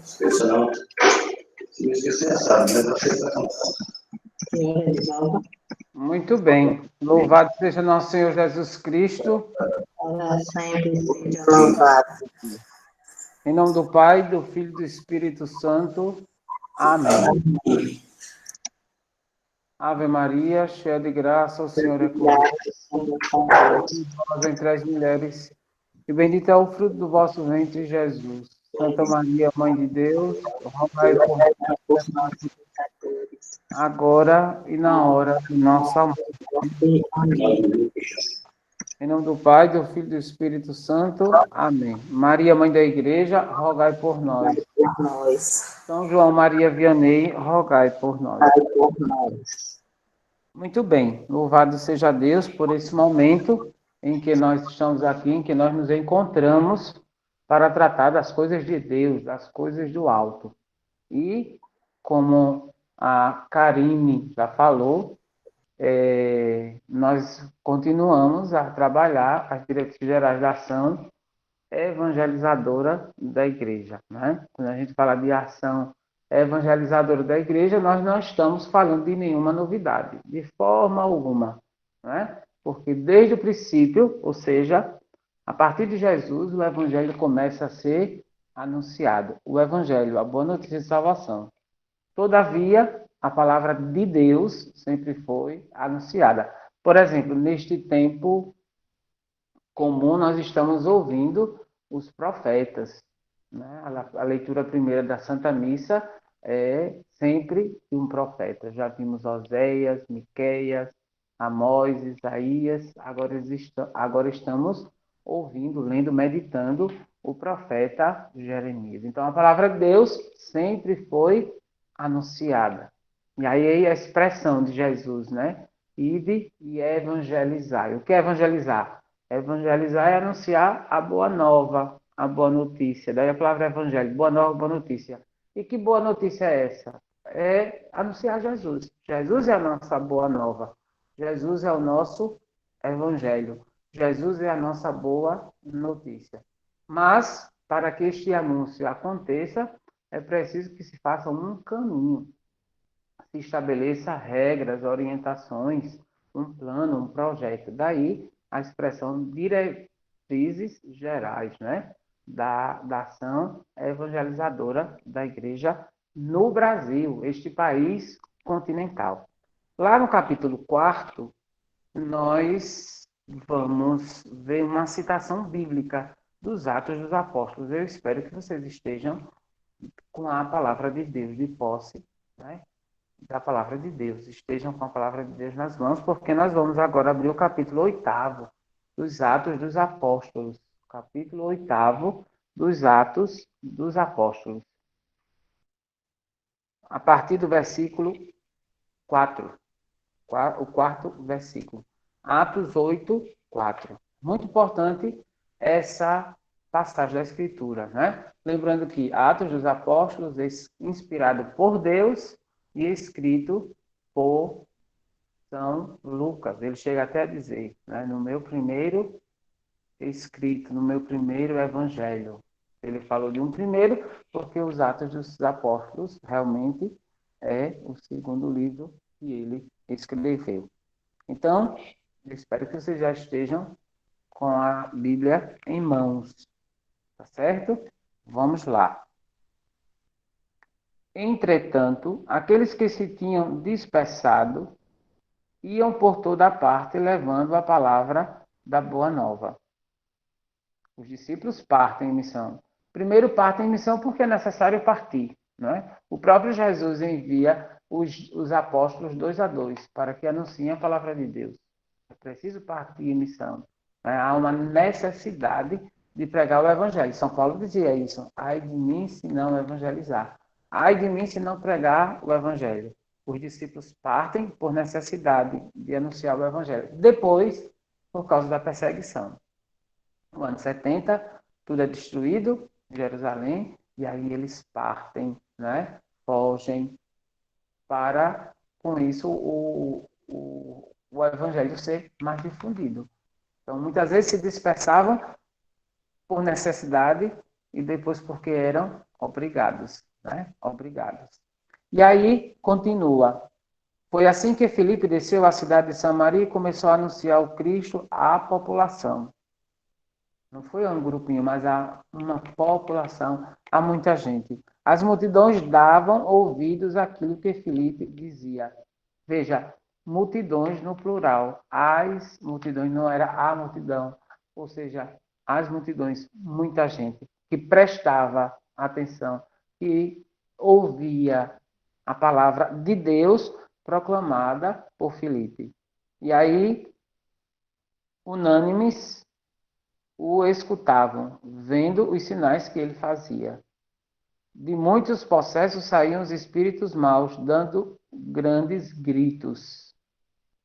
Esqueça não. Se me esquecer, sabe, mas você está contando. Muito bem. Louvado seja nosso Senhor Jesus Cristo. Para sempre seja louvado. Em nome do Pai, do Filho e do Espírito Santo. Amém. Ave Maria, cheia de graça, o Senhor é convosco. Vós entre as mulheres, e bendito é o fruto do vosso ventre, Jesus. Santa Maria, Mãe de Deus, rogai por nós, pecadores, agora e na hora de nossa morte. Amém. Em nome do Pai, do Filho e do Espírito Santo. Amém. Maria, Mãe da Igreja, rogai por nós. Por nós. São João Maria Vianney, rogai por nós. Pai, por nós. Muito bem. Louvado seja Deus por esse momento em que nós estamos aqui, em que nós nos encontramos para tratar das coisas de Deus, das coisas do alto. E, como a Karine já falou, nós continuamos a trabalhar as diretrizes gerais da ação evangelizadora da igreja, né? Quando a gente fala de ação evangelizadora da igreja, nós não estamos falando de nenhuma novidade, de forma alguma, né? Porque desde o princípio, ou seja, a partir de Jesus, o evangelho começa a ser anunciado. O evangelho, a boa notícia de salvação. Todavia, a palavra de Deus sempre foi anunciada. Por exemplo, neste tempo comum, nós estamos ouvindo os profetas, né? A leitura primeira da Santa Missa é sempre de um profeta. Já vimos Oséias, Miqueias, Amós, Isaías, agora estamos ouvindo, lendo, meditando o profeta Jeremias. Então, a palavra de Deus sempre foi anunciada. E aí a expressão de Jesus, né? Ide e evangelizai. O que é evangelizar? Evangelizar é anunciar a boa nova, a boa notícia. Daí a palavra evangelho, boa nova, boa notícia. E que boa notícia é essa? É anunciar Jesus. Jesus é a nossa boa nova. Jesus é o nosso evangelho. Jesus é a nossa boa notícia. Mas, para que este anúncio aconteça, é preciso que se faça um caminho. Se estabeleça regras, orientações, um plano, um projeto. Daí a expressão diretrizes gerais, né? Da ação evangelizadora da igreja no Brasil, este país continental. Lá no capítulo 4, nós vamos ver uma citação bíblica dos Atos dos Apóstolos. Eu espero que vocês estejam com a palavra de Deus de posse, né? Da palavra de Deus. Estejam com a palavra de Deus nas mãos, porque nós vamos agora abrir o capítulo 8º dos Atos dos Apóstolos. Capítulo 8º dos Atos dos Apóstolos. A partir do versículo 4. O quarto versículo. Atos 8, 4. Muito importante essa passagem da Escritura, né? Lembrando que Atos dos Apóstolos é inspirado por Deus e escrito por São Lucas. Ele chega até a dizer, né, no meu primeiro escrito, no meu primeiro evangelho. Ele falou de um primeiro, porque os Atos dos Apóstolos realmente é o segundo livro que ele escreveu. Então, eu espero que vocês já estejam com a Bíblia em mãos. Tá certo? Vamos lá. Entretanto, aqueles que se tinham dispersado iam por toda parte levando a palavra da boa nova. Os discípulos partem em missão. Primeiro partem em missão porque é necessário partir, não é? O próprio Jesus envia os apóstolos 2 para que anunciem a palavra de Deus. É preciso partir em missão. Há uma necessidade de pregar o evangelho. São Paulo dizia isso. Ai de mim se não evangelizar. Ai de mim se não pregar o evangelho. Os discípulos partem por necessidade de anunciar o evangelho. Depois, por causa da perseguição. No ano 70, tudo é destruído, Jerusalém, e aí eles partem, né? Fogem para, com isso, o evangelho ser mais difundido. Então, muitas vezes se dispersavam por necessidade e depois porque eram obrigados, né? Obrigados. E aí, continua. Foi assim que Filipe desceu à cidade de Samaria e começou a anunciar o Cristo à população. Não foi a um grupinho, mas a uma população, a muita gente. As multidões davam ouvidos àquilo que Filipe dizia. Veja, multidões no plural. As multidões não era a multidão. Ou seja, as multidões, muita gente que prestava atenção, que ouvia a palavra de Deus proclamada por Filipe. E aí, unânimes, o escutavam, vendo os sinais que ele fazia. De muitos possessos saíam os espíritos maus, dando grandes gritos.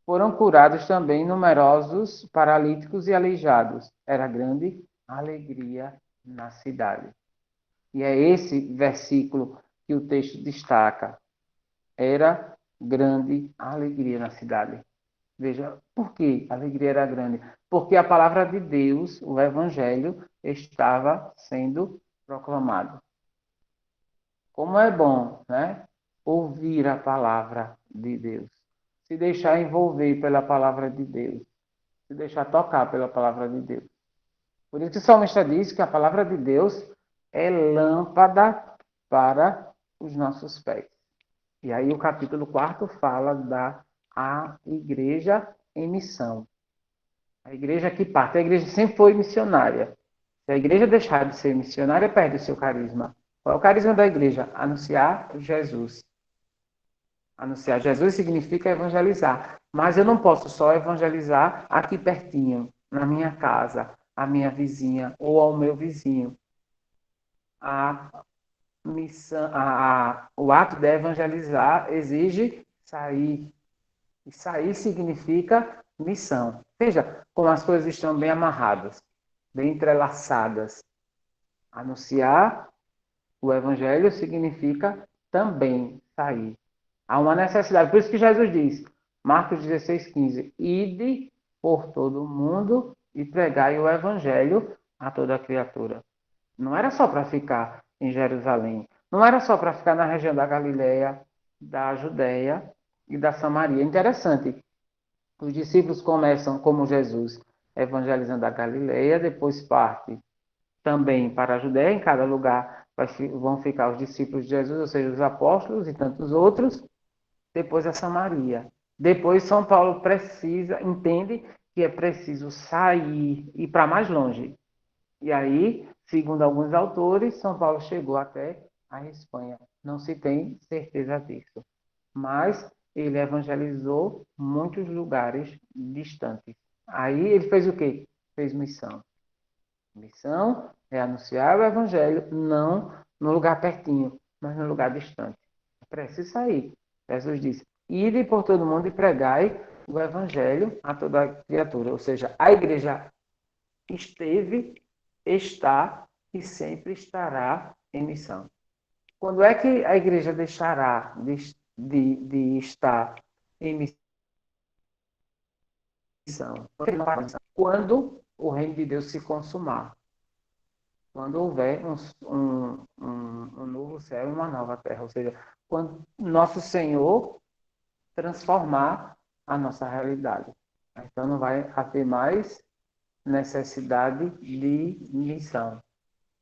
Foram curados também numerosos paralíticos e aleijados. Era grande alegria na cidade. E é esse versículo que o texto destaca. Era grande alegria na cidade. Veja, por que a alegria era grande? Porque a palavra de Deus, o Evangelho, estava sendo proclamado. Como é bom, né? Ouvir a palavra de Deus. Se deixar envolver pela palavra de Deus. Se deixar tocar pela palavra de Deus. Por isso que o salmista diz que a palavra de Deus é lâmpada para os nossos pés. E aí o capítulo 4 fala da igreja em missão. A igreja que parte. A igreja sempre foi missionária. Se a igreja deixar de ser missionária, perde o seu carisma. Qual é o carisma da igreja? Anunciar Jesus. Anunciar Jesus significa evangelizar. Mas eu não posso só evangelizar aqui pertinho, na minha casa, a minha vizinha ou ao meu vizinho. A missão, o ato de evangelizar exige sair. E sair significa missão. Veja como as coisas estão bem amarradas, bem entrelaçadas. Anunciar o evangelho significa também sair. Há uma necessidade. Por isso que Jesus diz, Marcos 16:15, ide por todo o mundo e pregai o evangelho a toda criatura. Não era só para ficar em Jerusalém. Não era só para ficar na região da Galileia, da Judéia e da Samaria. Interessante. Os discípulos começam como Jesus, evangelizando a Galileia, depois parte também para a Judéia, em cada lugar vão ficar os discípulos de Jesus, ou seja, os apóstolos e tantos outros, depois a Samaria. Depois São Paulo entende que é preciso sair, ir para mais longe. E aí, segundo alguns autores, São Paulo chegou até a Espanha. Não se tem certeza disso. Mas ele evangelizou muitos lugares distantes. Aí ele fez o quê? Fez missão. Missão é anunciar o evangelho, não no lugar pertinho, mas no lugar distante. É preciso sair. Jesus disse, ide por todo mundo e pregai o evangelho a toda criatura. Ou seja, a igreja esteve, está e sempre estará em missão. Quando é que a igreja deixará de estar em missão? Quando o reino de Deus se consumar. Quando houver um novo céu e uma nova terra. Ou seja, quando nosso Senhor transformar a nossa realidade. Então não vai haver mais necessidade de missão.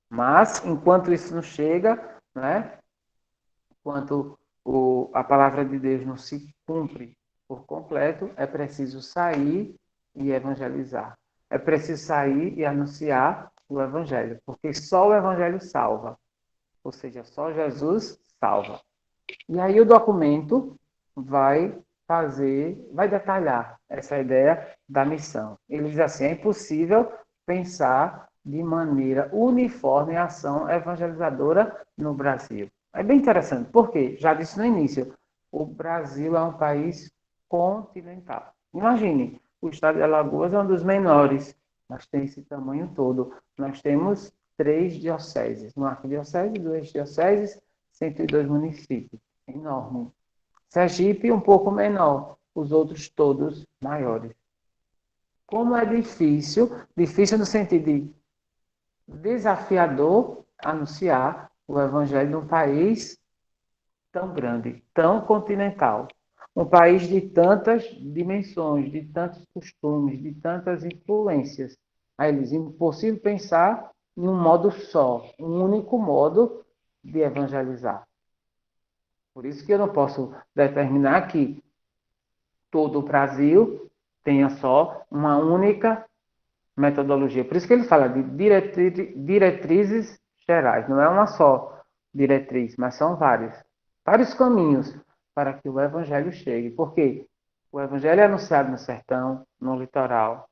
Mas, enquanto isso não chega, né? Enquanto a palavra de Deus não se cumpre por completo, é preciso sair e evangelizar. É preciso sair e anunciar o evangelho, porque só o evangelho salva. Ou seja, só Jesus salva. E aí o documento vai detalhar essa ideia da missão. Ele diz assim, é impossível pensar de maneira uniforme a ação evangelizadora no Brasil. É bem interessante, porque, já disse no início, o Brasil é um país continental. Imagine, o estado de Alagoas é um dos menores, mas tem esse tamanho todo. Nós temos 3 dioceses, uma arquidiocese, 2 dioceses, 102 municípios. Enorme. Sergipe um pouco menor, os outros todos maiores. Como é difícil no sentido de desafiador anunciar o evangelho de um país tão grande, tão continental. Um país de tantas dimensões, de tantos costumes, de tantas influências. Aí eles, impossível pensar em um modo só, um único modo de evangelizar. Por isso que eu não posso determinar que todo o Brasil tenha só uma única metodologia. Por isso que ele fala de diretrizes gerais. Não é uma só diretriz, mas são vários caminhos para que o evangelho chegue. Porque o evangelho é anunciado no sertão, no litoral.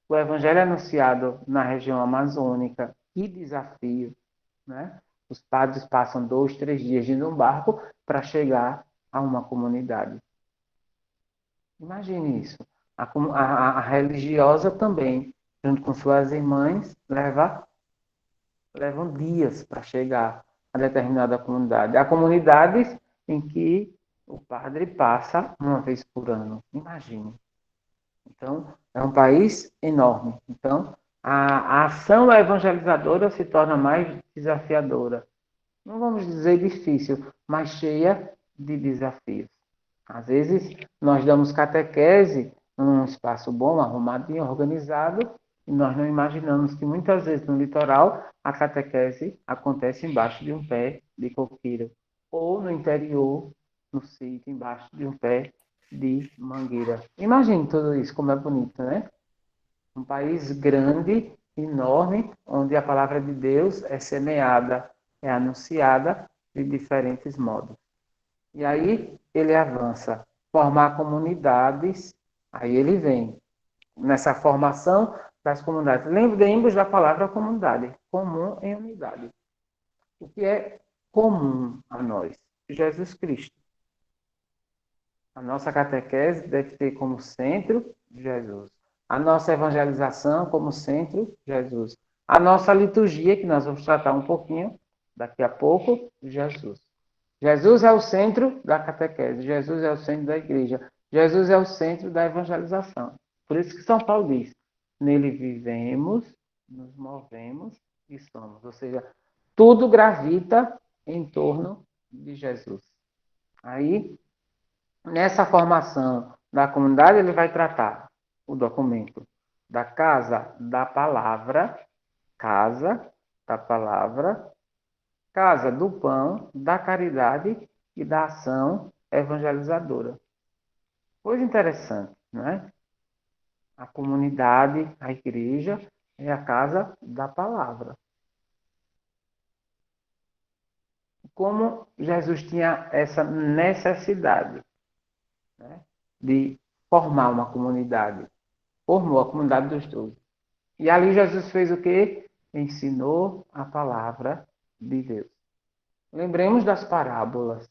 O evangelho é anunciado na região amazônica. Que desafio, né? Os padres passam 2, 3 dias de um barco para chegar a uma comunidade. Imagine isso. A religiosa também, junto com suas irmãs, levam dias para chegar a determinada comunidade. Há comunidades em que o padre passa uma vez por ano. Imagine. Então, é um país enorme. Então, a ação evangelizadora se torna mais desafiadora. Não vamos dizer difícil, mas cheia de desafios. Às vezes, nós damos catequese num espaço bom, arrumadinho, organizado, e nós não imaginamos que muitas vezes no litoral a catequese acontece embaixo de um pé de coqueiro, ou no interior, no sítio, embaixo de um pé de mangueira. Imagine tudo isso, como é bonito, né? Um país grande, enorme, onde a palavra de Deus é semeada, é anunciada de diferentes modos. E aí ele avança, formar comunidades, aí ele vem nessa formação das comunidades. Lembremos da palavra comunidade, comum em unidade. O que é comum a nós? Jesus Cristo. A nossa catequese deve ter como centro Jesus. A nossa evangelização como centro Jesus. A nossa liturgia, que nós vamos tratar um pouquinho daqui a pouco, Jesus. Jesus é o centro da catequese, Jesus é o centro da igreja, Jesus é o centro da evangelização. Por isso que São Paulo diz, nele vivemos, nos movemos e somos. Ou seja, tudo gravita em torno de Jesus. Aí, nessa formação da comunidade, ele vai tratar o documento da casa da palavra, casa do pão, da caridade e da ação evangelizadora. Coisa interessante, não é? A comunidade, a igreja, é a casa da palavra. Como Jesus tinha essa necessidade, né, de formar uma comunidade. Formou a comunidade dos 12. E ali Jesus fez o quê? Ensinou a palavra de Deus. Lembremos das parábolas.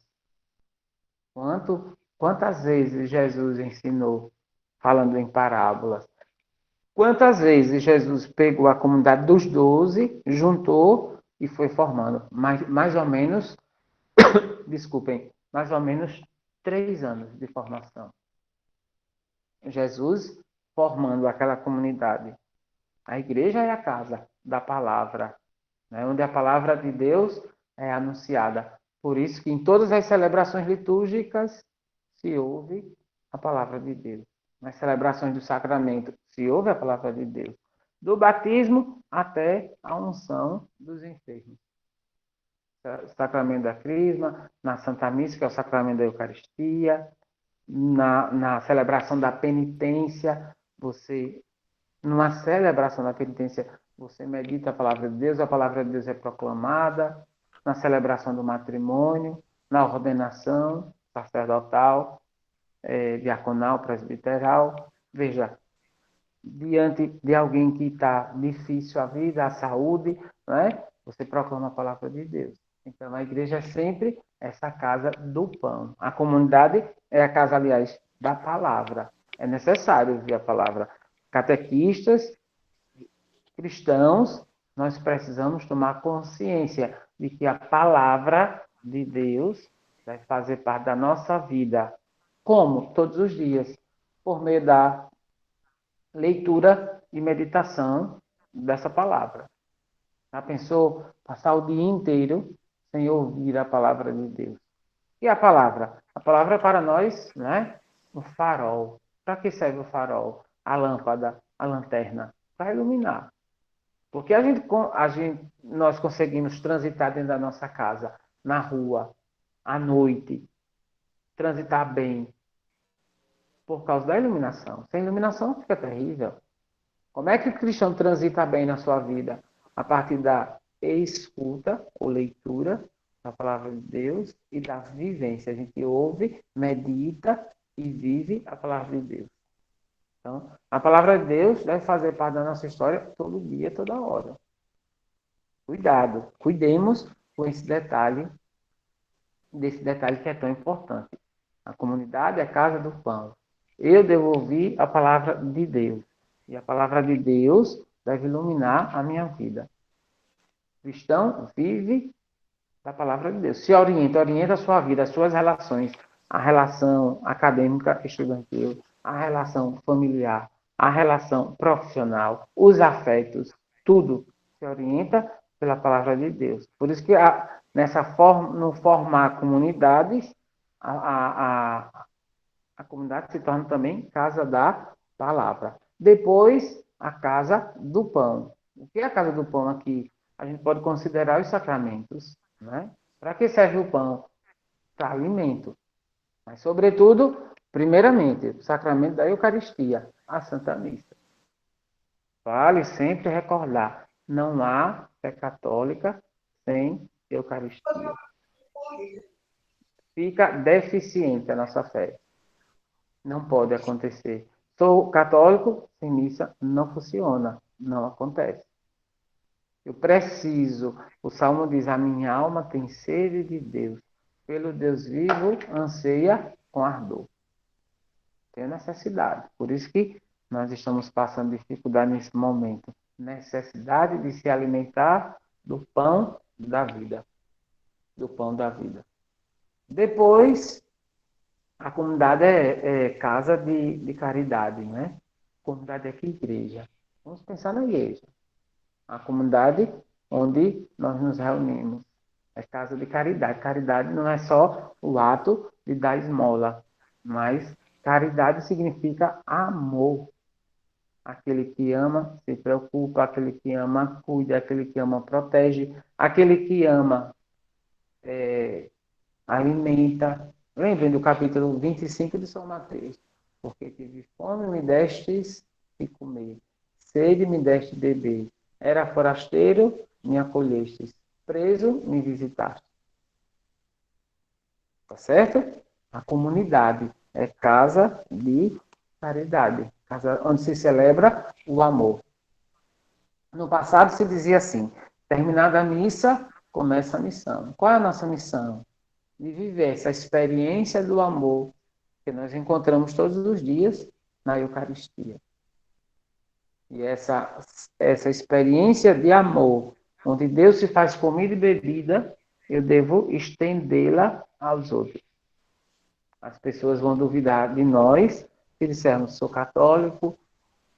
Quantas vezes Jesus ensinou falando em parábolas? Quantas vezes Jesus pegou a comunidade dos 12, juntou e foi formando? Mais ou menos, desculpem, mais ou menos 3 anos de formação. Jesus formando aquela comunidade. A igreja é a casa da palavra, né, onde a palavra de Deus é anunciada. Por isso que em todas as celebrações litúrgicas se ouve a palavra de Deus. Nas celebrações do sacramento se ouve a palavra de Deus. Do batismo até a unção dos enfermos. O sacramento da crisma, na Santa Missa, que é o sacramento da Eucaristia, na celebração da penitência, numa celebração da penitência, você medita a palavra de Deus é proclamada, na celebração do matrimônio, na ordenação sacerdotal, diaconal, presbiteral. Veja, diante de alguém que está difícil a vida, a saúde, não é? Você proclama a palavra de Deus. Então, a igreja é sempre essa casa do pão. A comunidade é a casa, aliás, da palavra. É necessário ouvir a palavra. Catequistas, cristãos, nós precisamos tomar consciência de que a palavra de Deus vai fazer parte da nossa vida. Como? Todos os dias. Por meio da leitura e meditação dessa palavra. Já pensou passar o dia inteiro sem ouvir a palavra de Deus. E a palavra? A palavra é para nós, né? O farol. Para que serve o farol? A lâmpada, a lanterna? Para iluminar. Porque nós conseguimos transitar dentro da nossa casa, na rua, à noite, transitar bem, por causa da iluminação. Sem iluminação fica terrível. Como é que o cristão transita bem na sua vida? A partir da escuta ou leitura da palavra de Deus e da vivência. A gente ouve, medita e vive a palavra de Deus. Então, a palavra de Deus deve fazer parte da nossa história todo dia, toda hora. Cuidado, cuidemos com desse detalhe que é tão importante. A comunidade é a casa do pão. Eu devo ouvir a palavra de Deus. E a palavra de Deus deve iluminar a minha vida. O cristão vive da palavra de Deus. Se orienta a sua vida, as suas relações, a relação acadêmica estudantil, a relação familiar, a relação profissional, os afetos, tudo se orienta pela palavra de Deus. Por isso que no formar comunidades, a comunidade se torna também casa da palavra. Depois, a casa do pão. O que é a casa do pão aqui? A gente pode considerar os sacramentos, né? Para que serve o pão? Para alimento. Mas, sobretudo, primeiramente, o sacramento da Eucaristia, a Santa Missa. Vale sempre recordar, não há fé católica sem Eucaristia. Fica deficiente a nossa fé. Não pode acontecer. Sou católico, sem missa não funciona, não acontece. Eu preciso, o Salmo diz, a minha alma tem sede de Deus, pelo Deus vivo anseia com ardor. Tem necessidade, por isso que nós estamos passando dificuldade nesse momento. Necessidade de se alimentar do pão da vida. Do pão da vida. Depois, a comunidade é casa de caridade, né? A comunidade é que igreja. Vamos pensar na igreja. A comunidade onde nós nos reunimos. É casa de caridade. Caridade não é só o ato de dar esmola, mas caridade significa amor. Aquele que ama se preocupa, aquele que ama cuida, aquele que ama protege, aquele que ama alimenta. Lembrem do capítulo 25 de São Mateus. Porque tive fome, me destes de comer. Sede, me deste de beber. Era forasteiro, me acolhestes. Preso, me visitaste. Tá certo? A comunidade é casa de caridade. Casa onde se celebra o amor. No passado se dizia assim, terminada a missa, começa a missão. Qual é a nossa missão? De viver essa experiência do amor que nós encontramos todos os dias na Eucaristia. E essa experiência de amor, onde Deus se faz comida e bebida, eu devo estendê-la aos outros. As pessoas vão duvidar de nós, se dissermos, sou católico,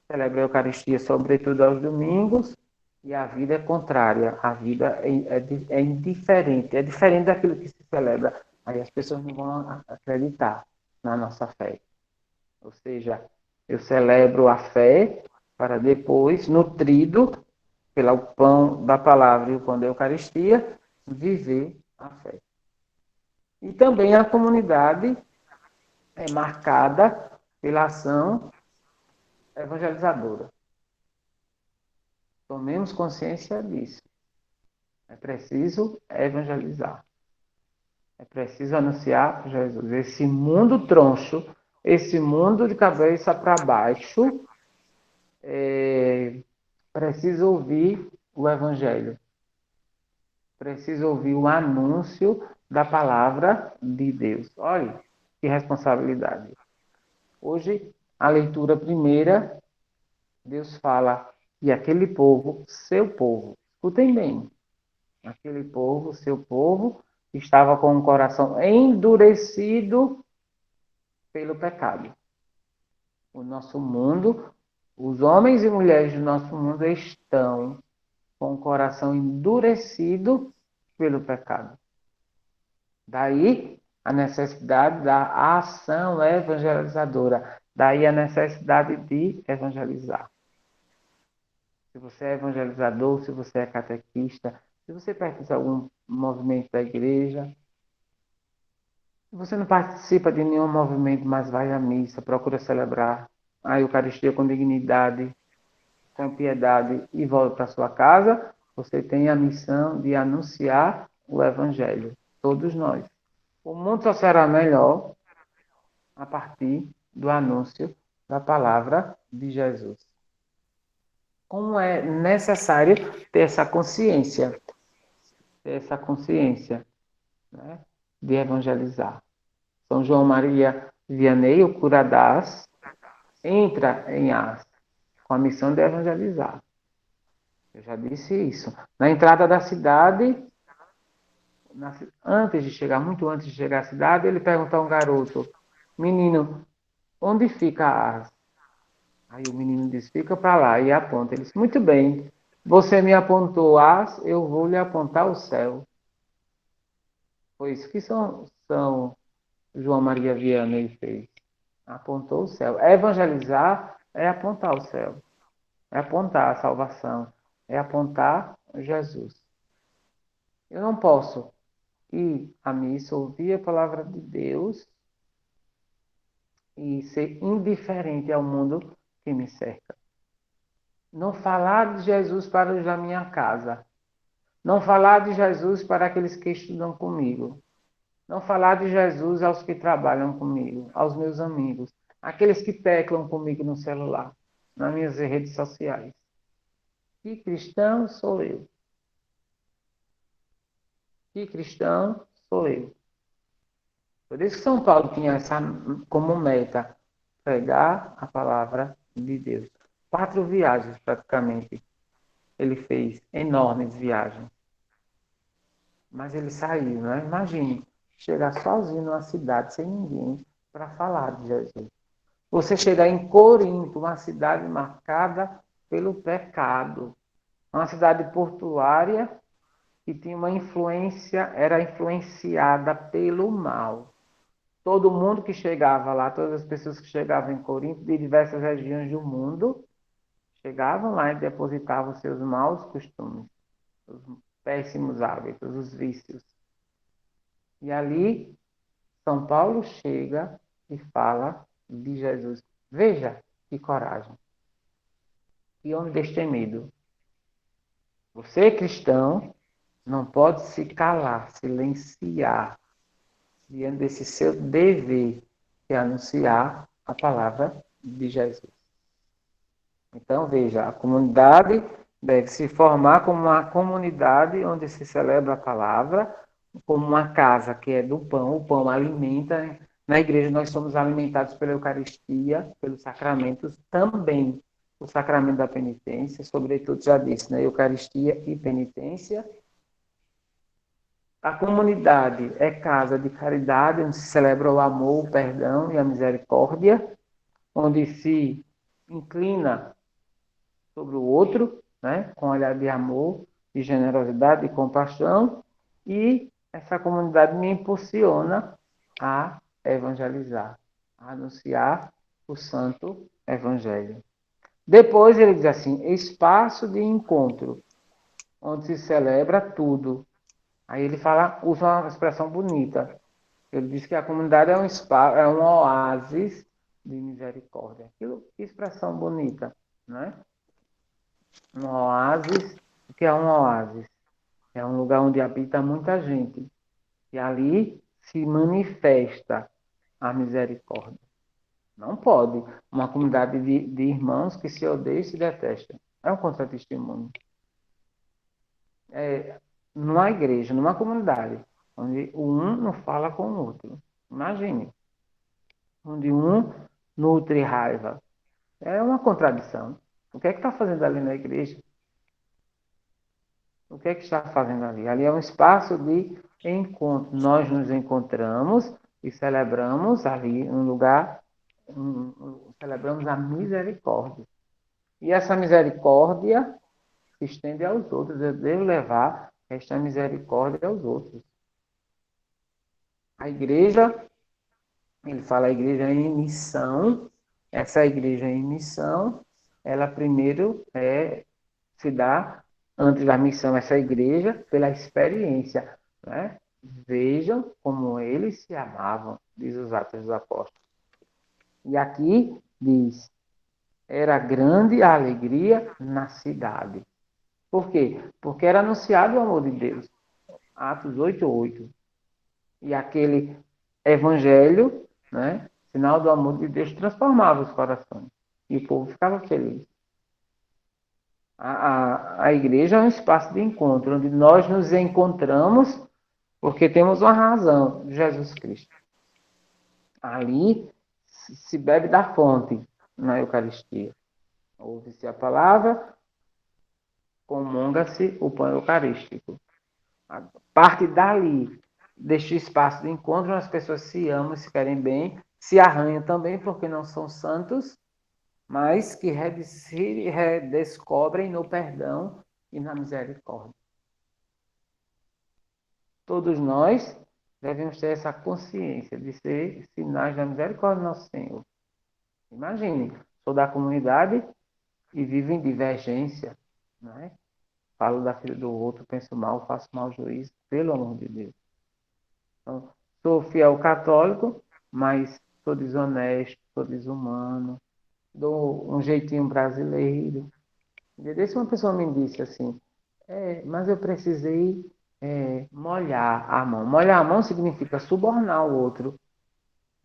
celebro a Eucaristia sobretudo aos domingos, e a vida é contrária, a vida é indiferente, é diferente daquilo que se celebra. Aí as pessoas não vão acreditar na nossa fé. Ou seja, eu celebro a fé para depois, nutrido pelo pão da palavra e o pão da Eucaristia, viver a fé. E também a comunidade é marcada pela ação evangelizadora. Tomemos consciência disso. É preciso evangelizar. É preciso anunciar Jesus. Esse mundo troncho, esse mundo de cabeça para baixo, precisa ouvir o Evangelho. Precisa ouvir o anúncio da palavra de Deus. Olha que responsabilidade. Hoje, a leitura primeira, Deus fala, e aquele povo, seu povo, escutem bem, aquele povo, seu povo, estava com o coração endurecido pelo pecado. O nosso mundo, os homens e mulheres do nosso mundo estão com o coração endurecido pelo pecado. Daí a necessidade da ação evangelizadora. Daí a necessidade de evangelizar. Se você é evangelizador, se você é catequista, se você pertence a algum movimento da igreja, se você não participa de nenhum movimento, mas vai à missa, procura celebrar a Eucaristia com dignidade, com piedade e volta para sua casa, você tem a missão de anunciar o Evangelho. Todos nós. O mundo só será melhor a partir do anúncio da palavra de Jesus. Como é necessário ter essa consciência, né, de evangelizar. São João Maria Vianney, o cura das, entra em Ars com a missão de evangelizar. Eu já disse isso. Na entrada da cidade, muito antes de chegar à cidade, ele pergunta a um garoto: menino, onde fica Ars? Aí o menino diz: fica para lá, e aponta. Ele diz: muito bem, você me apontou Ars, eu vou lhe apontar o céu. Foi isso que São João Maria Vianney fez. Apontou o céu. Evangelizar é apontar o céu. É apontar a salvação. É apontar Jesus. Eu não posso ir à missa, ouvir a palavra de Deus e ser indiferente ao mundo que me cerca. Não falar de Jesus para os da minha casa. Não falar de Jesus para aqueles que estudam comigo. Não falar de Jesus aos que trabalham comigo, aos meus amigos, aqueles que teclam comigo no celular, nas minhas redes sociais. Que cristão sou eu? Que cristão sou eu? Por isso que São Paulo tinha essa como meta, pregar a palavra de Deus. 4 viagens, praticamente, ele fez, enormes viagens. Mas ele saiu, né? Imagine, chegar sozinho numa cidade, sem ninguém, para falar de Jesus. Você chegar em Corinto, uma cidade marcada pelo pecado, uma cidade portuária que tinha uma influência, era influenciada pelo mal. Todo mundo que chegava lá, todas as pessoas que chegavam em Corinto, de diversas regiões do mundo, chegavam lá e depositavam seus maus costumes, os péssimos hábitos, os vícios. E ali, São Paulo chega e fala de Jesus. Veja que coragem. Que homem destemido. Você, cristão, não pode se calar, silenciar diante desse seu dever, que é anunciar a palavra de Jesus. Então, veja, a comunidade deve se formar como uma comunidade onde se celebra a palavra, como uma casa que é do pão, o pão alimenta. Na igreja nós somos alimentados pela Eucaristia, pelos sacramentos também. O sacramento da penitência, sobretudo já disse, né? Eucaristia e penitência. A comunidade é casa de caridade, onde se celebra o amor, o perdão e a misericórdia, onde se inclina sobre o outro, né, com olhar de amor, de generosidade, de compaixão, e essa comunidade me impulsiona a evangelizar, a anunciar o santo evangelho. Depois ele diz assim: espaço de encontro, onde se celebra tudo. Aí ele usa uma expressão bonita. Ele diz que a comunidade é um espaço, é um oásis de misericórdia. Que expressão bonita, né? Um oásis. O que é um oásis? É um lugar onde habita muita gente. E ali se manifesta a misericórdia. Não pode uma comunidade de irmãos que se odeiam e se detestam. É um contra-testemunho. Numa igreja, numa comunidade, onde o um não fala com o outro. Imagine. Onde um nutre raiva. É uma contradição. O que é que está fazendo ali na igreja? O que é que está fazendo ali? Ali é um espaço de encontro. Nós nos encontramos e celebramos ali um lugar, celebramos a misericórdia. E essa misericórdia se estende aos outros. Eu devo levar esta misericórdia aos outros. A igreja, ele fala a igreja em missão. Essa igreja em missão, ela primeiro se dá, antes da missão, essa igreja, pela experiência, né? Vejam como eles se amavam, diz os Atos dos Apóstolos. E aqui diz, era grande a alegria na cidade. Por quê? Porque era anunciado o amor de Deus. Atos 8:8. E aquele evangelho, né, sinal do amor de Deus, transformava os corações. E o povo ficava feliz. A igreja é um espaço de encontro, onde nós nos encontramos porque temos uma razão, Jesus Cristo. Ali se bebe da fonte na Eucaristia. Ouve-se a palavra, comunga-se o pão eucarístico. A parte dali, deste espaço de encontro, as pessoas se amam, se querem bem, se arranham também porque não são santos, mas que se redescobrem no perdão e na misericórdia. Todos nós devemos ter essa consciência de ser sinais da misericórdia do nosso Senhor. Imagine, sou da comunidade e vivo em divergência, né? Falo da filha do outro, penso mal, faço mau juízo, pelo amor de Deus. Então, sou fiel católico, mas sou desonesto, sou desumano, dou um jeitinho brasileiro. Um dia desse uma pessoa me disse assim, mas eu precisei molhar a mão. Molhar a mão significa subornar o outro.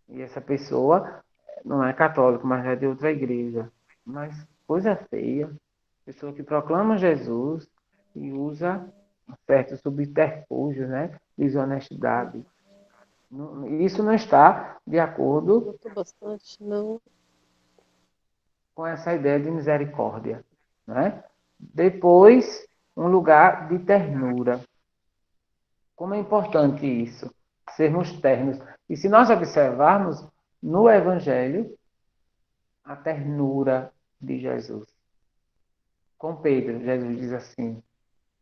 E essa pessoa não é católica, mas é de outra igreja. Mas coisa feia. Pessoa que proclama Jesus e usa certos subterfúgios, né? Desonestidade. Isso não está de acordo Gostou bastante, não. com essa ideia de misericórdia, né? Depois, um lugar de ternura. Como é importante isso, sermos ternos. E se nós observarmos no Evangelho a ternura de Jesus. Com Pedro, Jesus diz assim: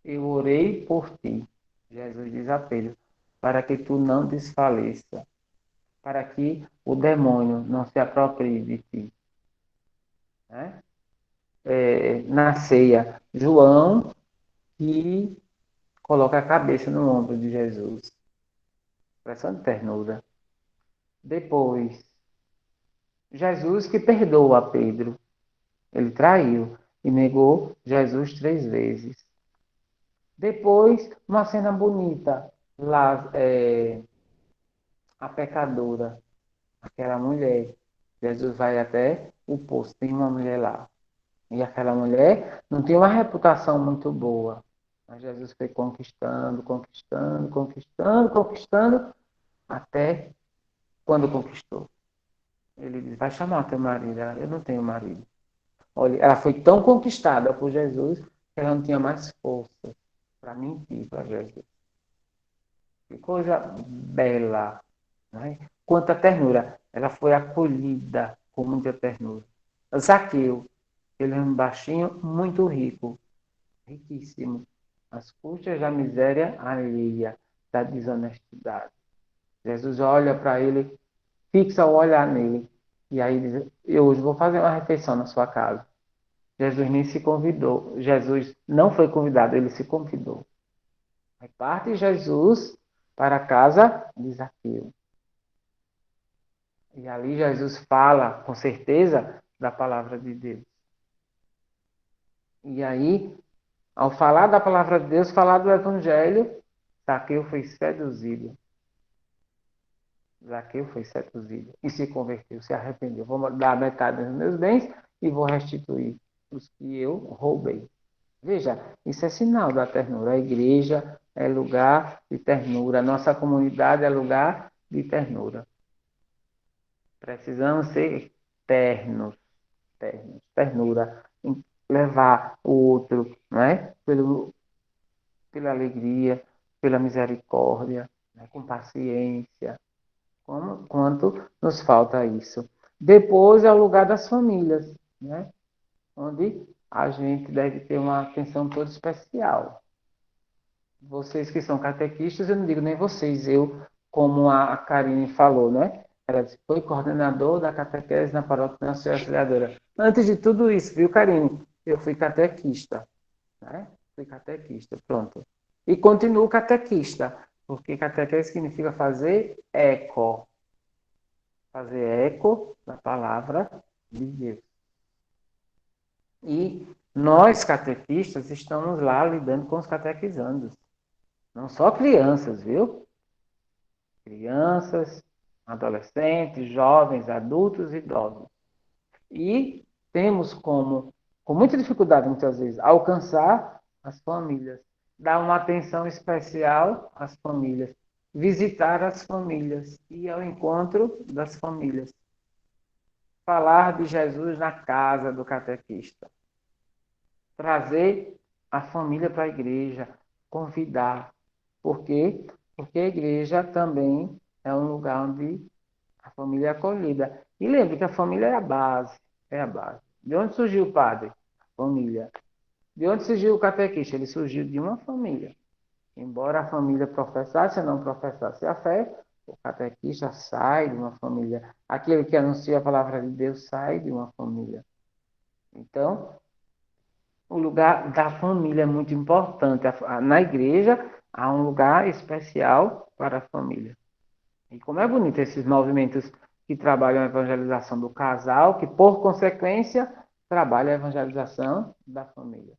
eu orei por ti. Jesus diz a Pedro, para que tu não desfaleça, para que o demônio não se aproprie de ti. Né? Na ceia, João, que coloca a cabeça no ombro de Jesus. Expressão de ternura. Depois, Jesus que perdoa Pedro. Ele traiu e negou Jesus 3 vezes. Depois, uma cena bonita. Lá, a pecadora, aquela mulher. Jesus vai até o poço, tem uma mulher lá. E aquela mulher não tinha uma reputação muito boa. Mas Jesus foi conquistando, conquistando, conquistando, conquistando, até quando conquistou. Ele diz, vai chamar teu marido. Ela, eu não tenho marido. Olha, ela foi tão conquistada por Jesus que ela não tinha mais força para mentir para Jesus. Que coisa bela, né? Quanta ternura. Ela foi acolhida com muita ternura. Zaqueu, ele é um baixinho muito rico, riquíssimo, às custas da miséria alheia, da desonestidade. Jesus olha para ele, fixa o olhar nele, e aí diz, eu hoje vou fazer uma refeição na sua casa. Jesus nem se convidou, Jesus não foi convidado, ele se convidou. Aí parte Jesus para a casa de Zaqueu. E ali Jesus fala, com certeza, da palavra de Deus. E aí, ao falar da palavra de Deus, falar do Evangelho, Zaqueu foi seduzido. Zaqueu foi seduzido e se converteu, se arrependeu. Vou dar metade dos meus bens e vou restituir os que eu roubei. Veja, isso é sinal da ternura. A igreja é lugar de ternura. A nossa comunidade é lugar de ternura. Precisamos ser ternos, ternura, levar o outro, não é? Pela alegria, pela misericórdia, né? Com paciência. Quanto nos falta isso. Depois é o lugar das famílias, né? Onde a gente deve ter uma atenção toda especial. Vocês que são catequistas, eu não digo nem vocês, eu como a Karine falou, né? Ela disse, foi coordenador da catequese na paróquia Nossa Senhora Auxiliadora. Antes de tudo isso, viu, Karine? Eu fui catequista, né? Fui catequista, pronto. E continuo catequista, porque catequese significa fazer eco. Fazer eco da palavra de Deus. E nós, catequistas, estamos lá lidando com os catequizandos. Não só crianças, viu? Crianças, adolescentes, jovens, adultos e idosos. E temos como, com muita dificuldade muitas vezes, alcançar as famílias, dar uma atenção especial às famílias, visitar as famílias, ir ao encontro das famílias, falar de Jesus na casa do catequista, trazer a família para a igreja, convidar. Por quê? Porque a igreja também é um lugar onde a família é acolhida. E lembre que a família é a base, é a base. De onde surgiu o padre? A família. De onde surgiu o catequista? Ele surgiu de uma família. Embora a família professasse ou não professasse a fé, o catequista sai de uma família. Aquele que anuncia a palavra de Deus sai de uma família. Então, o lugar da família é muito importante. Na igreja, há um lugar especial para a família. E como é bonito esses movimentos que trabalham a evangelização do casal, que, por consequência, trabalham a evangelização da família.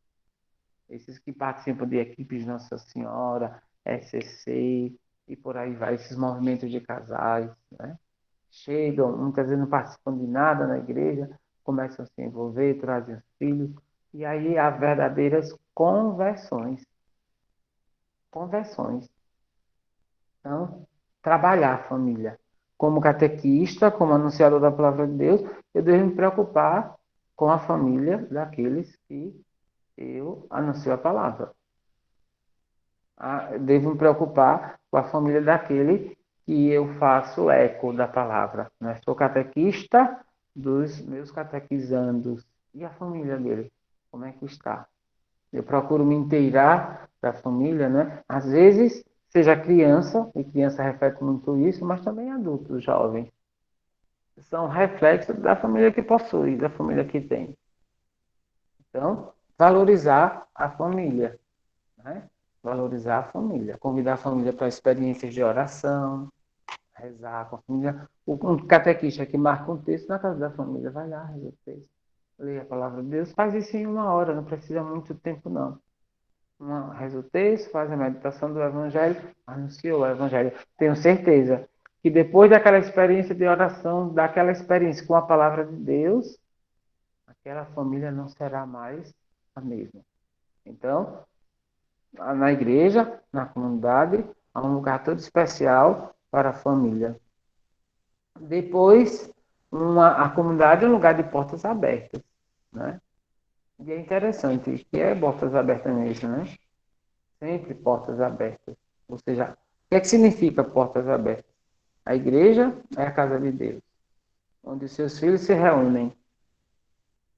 Esses que participam de equipes de Nossa Senhora, SCC, e por aí vai, esses movimentos de casais, né? Chegam, muitas vezes não participam de nada na igreja, começam a se envolver, trazem os filhos, e aí há verdadeiras conversões. Conversões. Então, trabalhar a família. Como catequista, como anunciador da palavra de Deus, eu devo me preocupar com a família daqueles que eu anuncio a palavra. Eu devo me preocupar com a família daquele que eu faço eco da palavra. Né? Sou catequista dos meus catequizandos. E a família dele? Como é que está? Eu procuro me inteirar da família, né? Às vezes, seja criança, e criança reflete muito isso, mas também adultos, jovens. São reflexos da família que possui, da família que tem. Então, valorizar a família, né? Valorizar a família. Convidar a família para experiências de oração, rezar com a família. Um catequista que marca um texto na casa da família, vai lá, reza o texto, lê a palavra de Deus, faz isso em 1 hora, não precisa muito tempo, não. Reza o texto, faz a meditação do Evangelho, anunciou o Evangelho. Tenho certeza que depois daquela experiência de oração, daquela experiência com a palavra de Deus, aquela família não será mais a mesma. Então, na igreja, na comunidade, há um lugar todo especial para a família. Depois, a comunidade é um lugar de portas abertas, né? E é interessante, que é portas abertas mesmo, né? Sempre portas abertas. Ou seja, o que é que significa portas abertas? A igreja é a casa de Deus, onde os seus filhos se reúnem.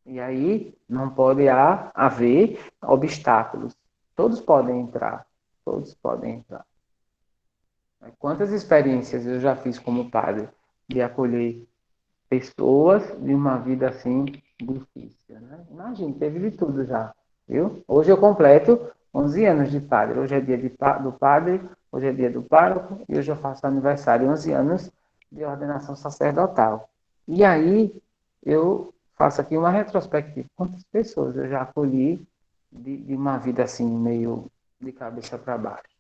E aí não pode haver obstáculos. Todos podem entrar. Todos podem entrar. Quantas experiências eu já fiz como padre de acolher pessoas de uma vida assim difícil, né? Imagina, teve de tudo já, viu? Hoje eu completo 11 anos de padre. Hoje é dia do padre, hoje é dia do pároco e hoje eu faço aniversário, 11 anos de ordenação sacerdotal. E aí eu faço aqui uma retrospectiva. Quantas pessoas eu já acolhi de uma vida assim, meio de cabeça para baixo?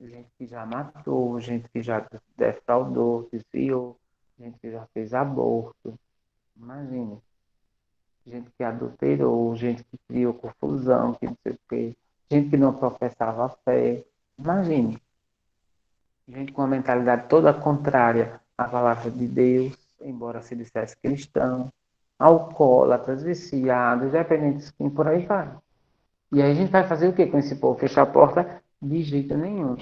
Gente que já matou, gente que já defraudou, desviou, gente que já fez aborto. Imagine. Gente que adulterou, gente que criou confusão, que não sei o quê, gente que não professava a fé. Imagine. Gente com uma mentalidade toda contrária à palavra de Deus, embora se dissesse cristão, alcoólatras, viciados, dependentes, e por aí vai. E aí a gente vai fazer o que com esse povo? Fechar a porta? De jeito nenhum.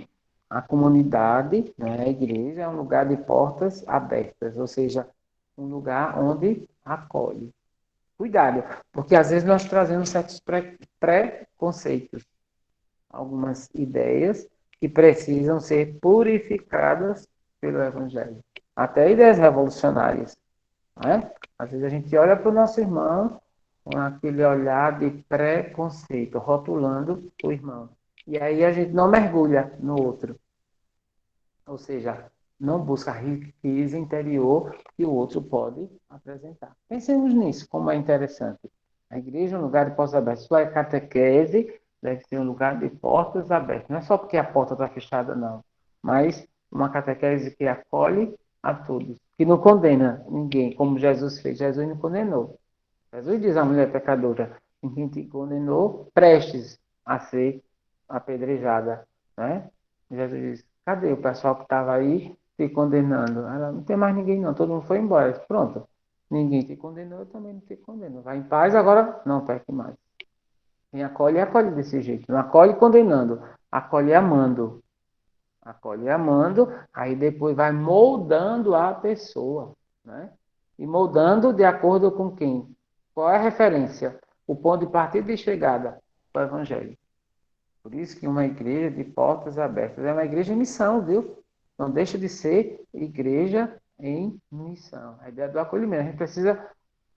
A comunidade, né, a igreja, é um lugar de portas abertas, ou seja, um lugar onde acolhe. Cuidado, porque às vezes nós trazemos certos preconceitos, algumas ideias que precisam ser purificadas pelo Evangelho. Até ideias revolucionárias. Né? Às vezes a gente olha para o nosso irmão com aquele olhar de preconceito, rotulando o irmão. E aí a gente não mergulha no outro. Ou seja, não busca a riqueza interior que o outro pode apresentar. Pensemos nisso, como é interessante. A igreja é um lugar de portas abertas. Sua catequese deve ser um lugar de portas abertas. Não é só porque a porta está fechada, não. Mas uma catequese que acolhe a todos. Que não condena ninguém, como Jesus fez. Jesus não condenou. Jesus diz à mulher pecadora: ninguém te condenou, prestes a ser apedrejada. Né? Jesus diz: cadê o pessoal que estava aí te condenando? Ela: não tem mais ninguém, não, todo mundo foi embora. Eu disse: pronto, ninguém te condenou, eu também não te condeno. Vai em paz, agora não peque mais. Quem acolhe, acolhe desse jeito. Não acolhe condenando, acolhe amando. Acolhe amando, aí depois vai moldando a pessoa. Né? E moldando de acordo com quem? Qual é a referência? O ponto de partida e chegada do Evangelho. Por isso que uma igreja de portas abertas é uma igreja em missão, viu? Não deixa de ser igreja em missão. A ideia do acolhimento. A gente precisa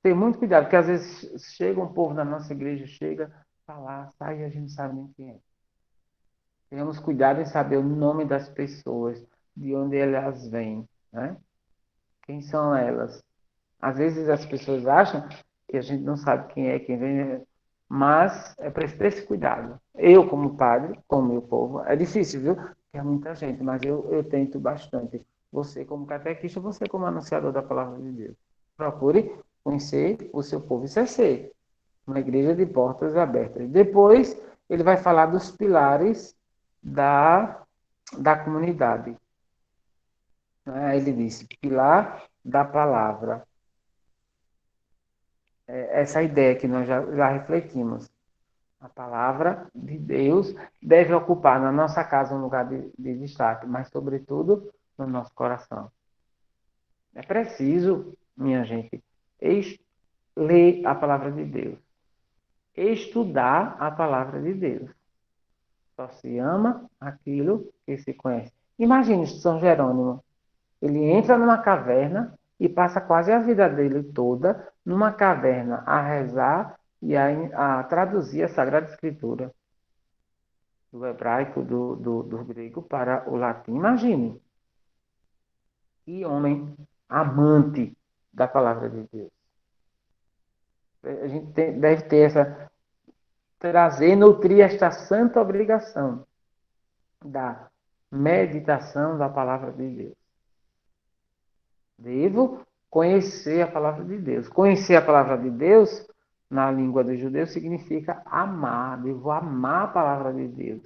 ter muito cuidado, porque às vezes chega um povo na nossa igreja, chega, falar, sai e a gente não sabe nem quem é. Tenhamos cuidado em saber o nome das pessoas, de onde elas vêm, né? Quem são elas? Às vezes as pessoas acham que a gente não sabe quem é, quem vem, mas é preciso ter esse cuidado. Eu, como padre, com o meu povo, é difícil, viu? Porque é muita gente, mas eu tento bastante. Você, como catequista, você, como anunciador da palavra de Deus. Procure conhecer o seu povo. Isso é ser uma igreja de portas abertas. Depois, ele vai falar dos pilares da comunidade. Ele disse, pilar da palavra. Essa ideia que nós já refletimos. A palavra de Deus deve ocupar na nossa casa um lugar de destaque, mas, sobretudo, no nosso coração. É preciso, minha gente, ler a palavra de Deus. Estudar a palavra de Deus. Só se ama aquilo que se conhece. Imagine São Jerônimo. Ele entra numa caverna e passa quase a vida dele toda numa caverna a rezar e a traduzir a Sagrada Escritura do hebraico, do grego para o latim. Imagine. Que homem amante da palavra de Deus. A gente deve ter trazer, nutrir esta santa obrigação da meditação da palavra de Deus. Devo conhecer a palavra de Deus. Conhecer a palavra de Deus, na língua dos judeus, significa amar. Devo amar a palavra de Deus.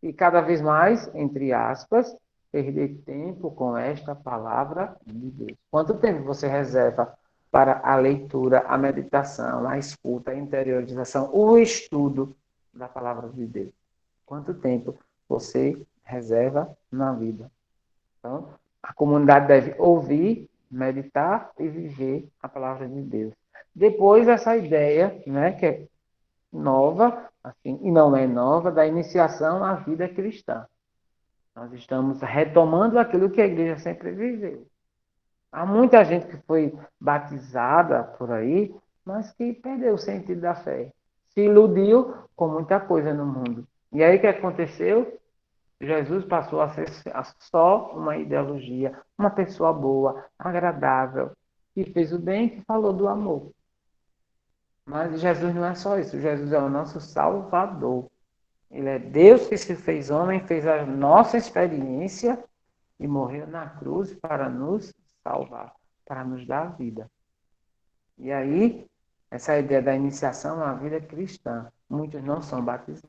E cada vez mais, entre aspas, perder tempo com esta palavra de Deus. Quanto tempo você reserva para a leitura, a meditação, a escuta, a interiorização, o estudo da palavra de Deus? Quanto tempo você reserva na vida? Então, a comunidade deve ouvir, meditar e viver a palavra de Deus. Depois, essa ideia, né, que é nova, assim, e não é nova, da iniciação à vida cristã. Nós estamos retomando aquilo que a igreja sempre viveu. Há muita gente que foi batizada por aí, mas que perdeu o sentido da fé. Se iludiu com muita coisa no mundo. E aí o que aconteceu? Jesus passou a ser só uma ideologia, uma pessoa boa, agradável, que fez o bem e que falou do amor. Mas Jesus não é só isso. Jesus é o nosso Salvador. Ele é Deus que se fez homem, fez a nossa experiência e morreu na cruz para nos salvar, para nos dar vida. E aí, essa ideia da iniciação à vida cristã. Muitos não são batizados,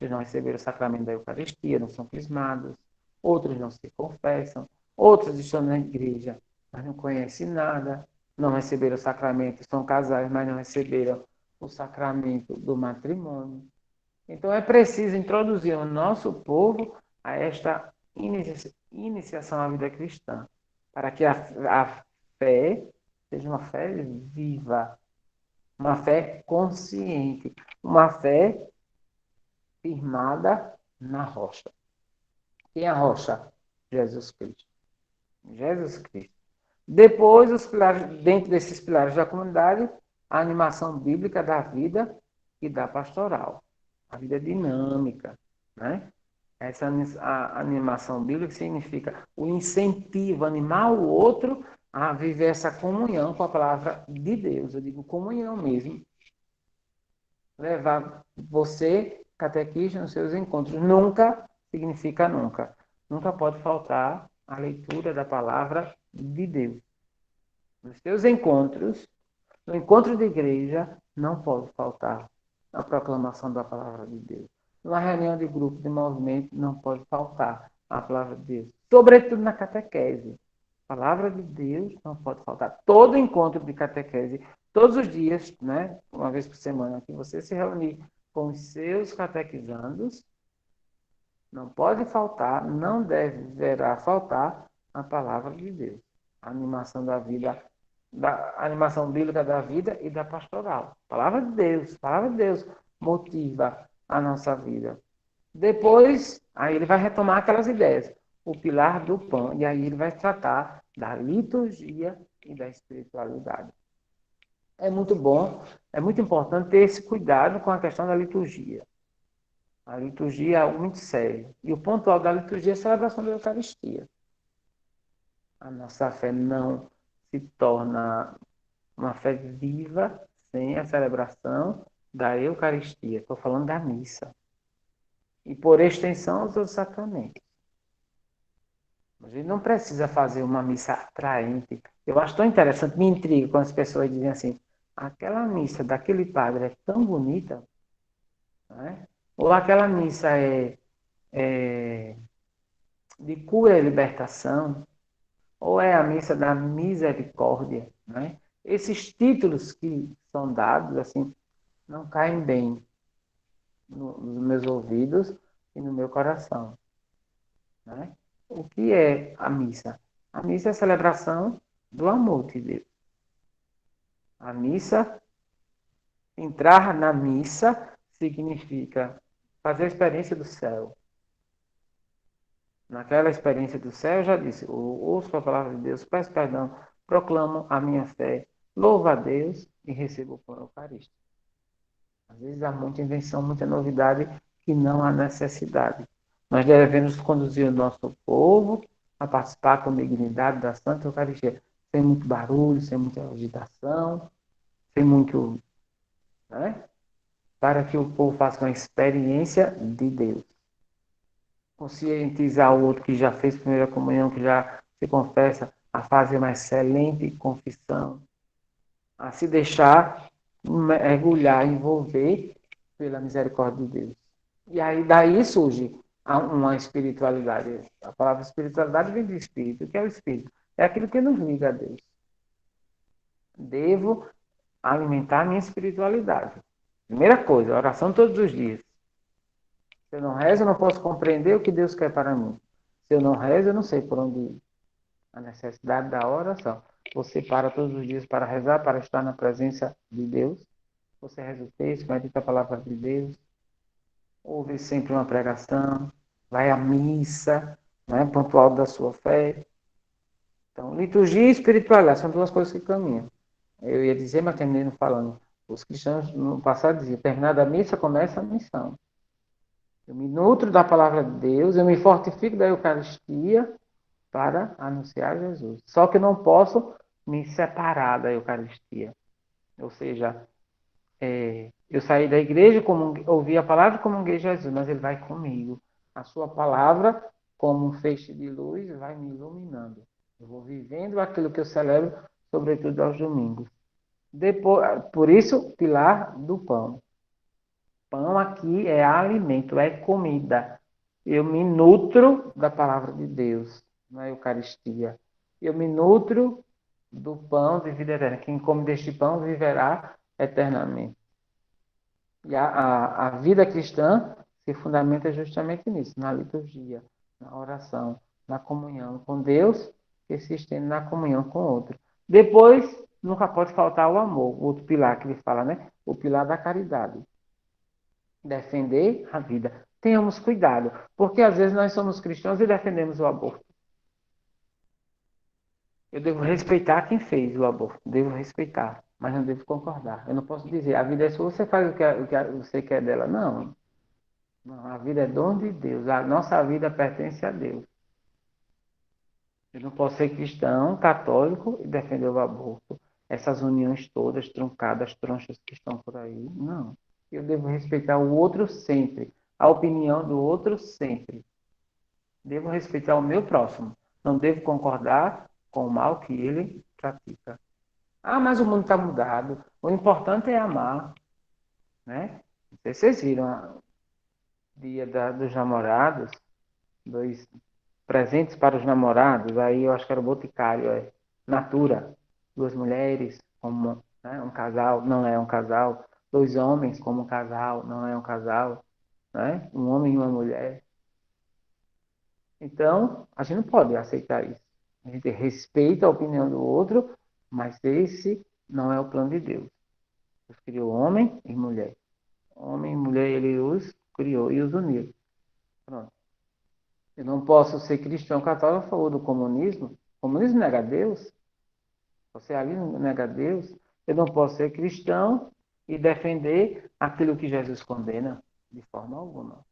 eles não receberam o sacramento da Eucaristia, não são crismados, outros não se confessam, outros estão na igreja, mas não conhecem nada, não receberam o sacramento, são casais, mas não receberam o sacramento do matrimônio. Então é preciso introduzir o nosso povo a esta iniciação à vida cristã, para que a fé seja uma fé viva, uma fé consciente, uma fé firmada na rocha. Quem é a rocha? Jesus Cristo. Jesus Cristo. Depois, os pilares, dentro desses pilares da comunidade, a animação bíblica da vida e da pastoral. A vida dinâmica, né? Essa a animação bíblica significa o incentivo, animar o outro a viver essa comunhão com a palavra de Deus. Eu digo comunhão mesmo. Levar você, catequista, nos seus encontros. Nunca significa nunca. Nunca pode faltar a leitura da palavra de Deus. Nos seus encontros, no encontro de igreja, não pode faltar a proclamação da palavra de Deus. Numa reunião de grupo, de movimento, não pode faltar a palavra de Deus. Sobretudo na catequese. A palavra de Deus não pode faltar. Todo encontro de catequese, todos os dias, né, uma vez por semana, que você se reunir com os seus catequizandos, não pode faltar, não deverá faltar a palavra de Deus. A animação da vida, a animação bíblica da vida e da pastoral. A palavra de Deus motiva a nossa vida. Depois, aí ele vai retomar aquelas ideias. O pilar do pão, e aí ele vai tratar da liturgia e da espiritualidade. É muito bom, é muito importante ter esse cuidado com a questão da liturgia. A liturgia é algo muito sério. E o pontual da liturgia é a celebração da Eucaristia. A nossa fé não se torna uma fé viva sem a celebração da Eucaristia. Estou falando da missa. E, por extensão, os outros sacramentos. A gente não precisa fazer uma missa atraente. Eu acho tão interessante, me intriga quando as pessoas dizem assim, aquela missa daquele padre é tão bonita, né? Ou aquela missa é de cura e libertação, ou é a missa da misericórdia, né? Esses títulos que são dados, assim, não caem bem nos meus ouvidos e no meu coração, né? O que é a missa? A missa é a celebração do amor de Deus. A missa, entrar na missa, significa fazer a experiência do céu. Naquela experiência do céu, eu já disse, ouço a palavra de Deus, peço perdão, proclamo a minha fé, louvo a Deus e recebo o pão eucarístico. Às vezes há muita invenção, muita novidade que não há necessidade. Nós devemos conduzir o nosso povo a participar com dignidade da Santa Eucaristia, sem muito barulho, sem muita agitação, sem muito, né? Para que o povo faça uma experiência de Deus. Conscientizar o outro que já fez primeira comunhão, que já se confessa, a fazer uma excelente confissão, a se deixar mergulhar, envolver pela misericórdia de Deus. E aí daí surge uma espiritualidade. A palavra espiritualidade vem do Espírito. O que é o Espírito? É aquilo que nos liga a Deus. Devo alimentar a minha espiritualidade. Primeira coisa, oração todos os dias. Se eu não rezo, eu não posso compreender o que Deus quer para mim. Se eu não rezo, eu não sei por onde ir. A necessidade da oração. Você para todos os dias para rezar, para estar na presença de Deus. Você reza o texto, medita a palavra de Deus. Ouve sempre uma pregação. Vai à missa, né, pontual da sua fé. Então, liturgia e espiritualidade são duas coisas que caminham. Eu ia dizer, mas terminei não falando. Os cristãos no passado diziam, terminada a missa, começa a missão. Eu me nutro da palavra de Deus, eu me fortifico da Eucaristia para anunciar Jesus. Só que eu não posso me separar da Eucaristia. Ou seja, eu saí da igreja, ouvi a palavra e comunguei Jesus, mas ele vai comigo. A sua palavra, como um feixe de luz, vai me iluminando. Eu vou vivendo aquilo que eu celebro, sobretudo aos domingos. Depois, por isso, pilar do pão. Pão aqui é alimento, é comida. Eu me nutro da palavra de Deus na Eucaristia. Eu me nutro do pão de vida eterna. Quem come deste pão viverá eternamente. E a vida cristã se fundamenta justamente nisso, na liturgia, na oração, na comunhão com Deus, que se estende na comunhão com o outro. Depois, nunca pode faltar o amor, o outro pilar que ele fala, né? O pilar da caridade. Defender a vida. tenhamos cuidado, porque às vezes nós somos cristãos e defendemos o aborto. Eu devo respeitar quem fez o aborto, devo respeitar, mas não devo concordar. Eu não posso dizer, a vida é sua, você faz o que você quer dela. Não, não, a vida é dom de Deus, a nossa vida pertence a Deus. Eu não posso ser cristão, católico e defender o aborto. Essas uniões todas truncadas, tronchas que estão por aí. Não. Eu devo respeitar o outro sempre. A opinião do outro sempre. Devo respeitar o meu próximo. Não devo concordar com o mal que ele pratica. Ah, mas o mundo está mudado. O importante é amar. Né? Não sei se vocês viram o dia dos namorados. Dois presentes para os namorados, aí eu acho que era o Boticário, Natura, duas mulheres como um casal, não é um casal, dois homens como um casal, não é um casal, né? Um homem e uma mulher. Então, a gente não pode aceitar isso. A gente respeita a opinião do outro, mas esse não é o plano de Deus. Deus criou homem e mulher. Homem e mulher, ele os criou e os uniu. Pronto. Eu não posso ser cristão católico a favor do comunismo. O comunismo nega Deus. O socialismo nega Deus. Eu não posso ser cristão e defender aquilo que Jesus condena de forma alguma.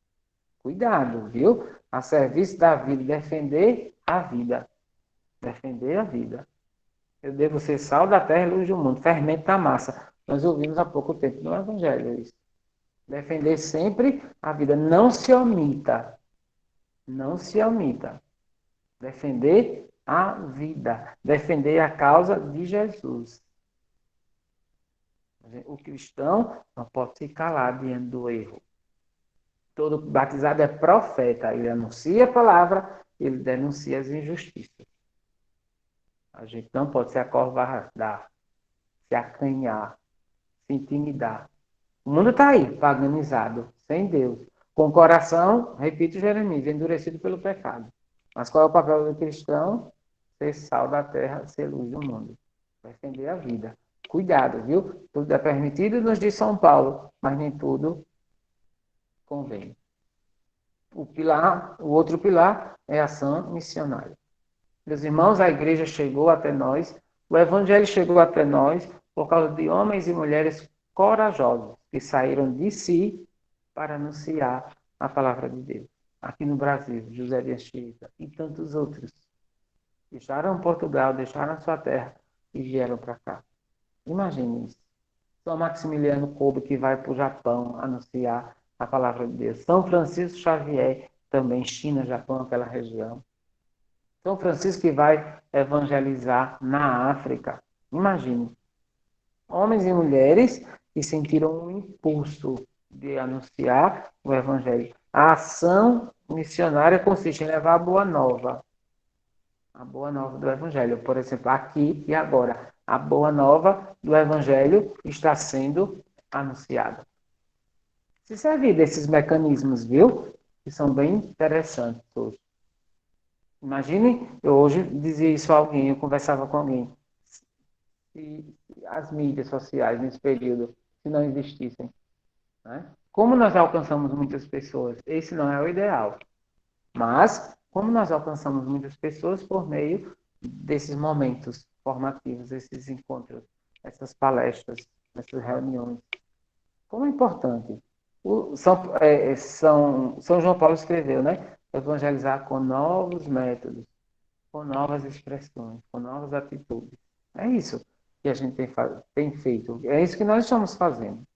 Cuidado, viu? A serviço da vida, defender a vida. Defender a vida. Eu devo ser sal da terra e luz do mundo, fermento da massa. Nós ouvimos há pouco tempo no Evangelho isso. Defender sempre a vida. Não se omita. Não se omita. Defender a vida. Defender a causa de Jesus. O cristão não pode se calar diante do erro. Todo batizado é profeta. Ele anuncia a palavra, ele denuncia as injustiças. A gente não pode se acovardar, se acanhar, se intimidar. O mundo está aí, paganizado, sem Deus. Com o coração, repito Jeremias, endurecido pelo pecado. Mas qual é o papel do cristão? Ser sal da terra, ser luz do mundo. Defender a vida. Cuidado, viu? Tudo é permitido, nos diz São Paulo, mas nem tudo convém. O outro pilar é a ação missionária. Meus irmãos, a igreja chegou até nós, o evangelho chegou até nós por causa de homens e mulheres corajosos que saíram de si para anunciar a palavra de Deus. Aqui no Brasil, José de Anchieta e tantos outros. Deixaram Portugal, deixaram a sua terra e vieram para cá. Imagine isso. São Maximiliano Kolbe, que vai para o Japão anunciar a palavra de Deus. São Francisco Xavier, também China, Japão, aquela região. São Francisco que vai evangelizar na África. Imagine. Homens e mulheres que sentiram um impulso de anunciar o evangelho. A ação missionária consiste em levar a boa nova. A boa nova do evangelho. Por exemplo, aqui e agora. A boa nova do evangelho está sendo anunciada. Se servir desses mecanismos, viu? Que são bem interessantes hoje. Imagine, eu hoje dizia isso a alguém, eu conversava com alguém. Se as mídias sociais nesse período, se não existissem, né? Como nós alcançamos muitas pessoas? Esse não é o ideal. Mas, como nós alcançamos muitas pessoas por meio desses momentos formativos, esses encontros, essas palestras, essas reuniões. Como é importante. São João Paulo escreveu, né? Evangelizar com novos métodos, com novas expressões, com novas atitudes. É isso que a gente tem feito. É isso que nós estamos fazendo.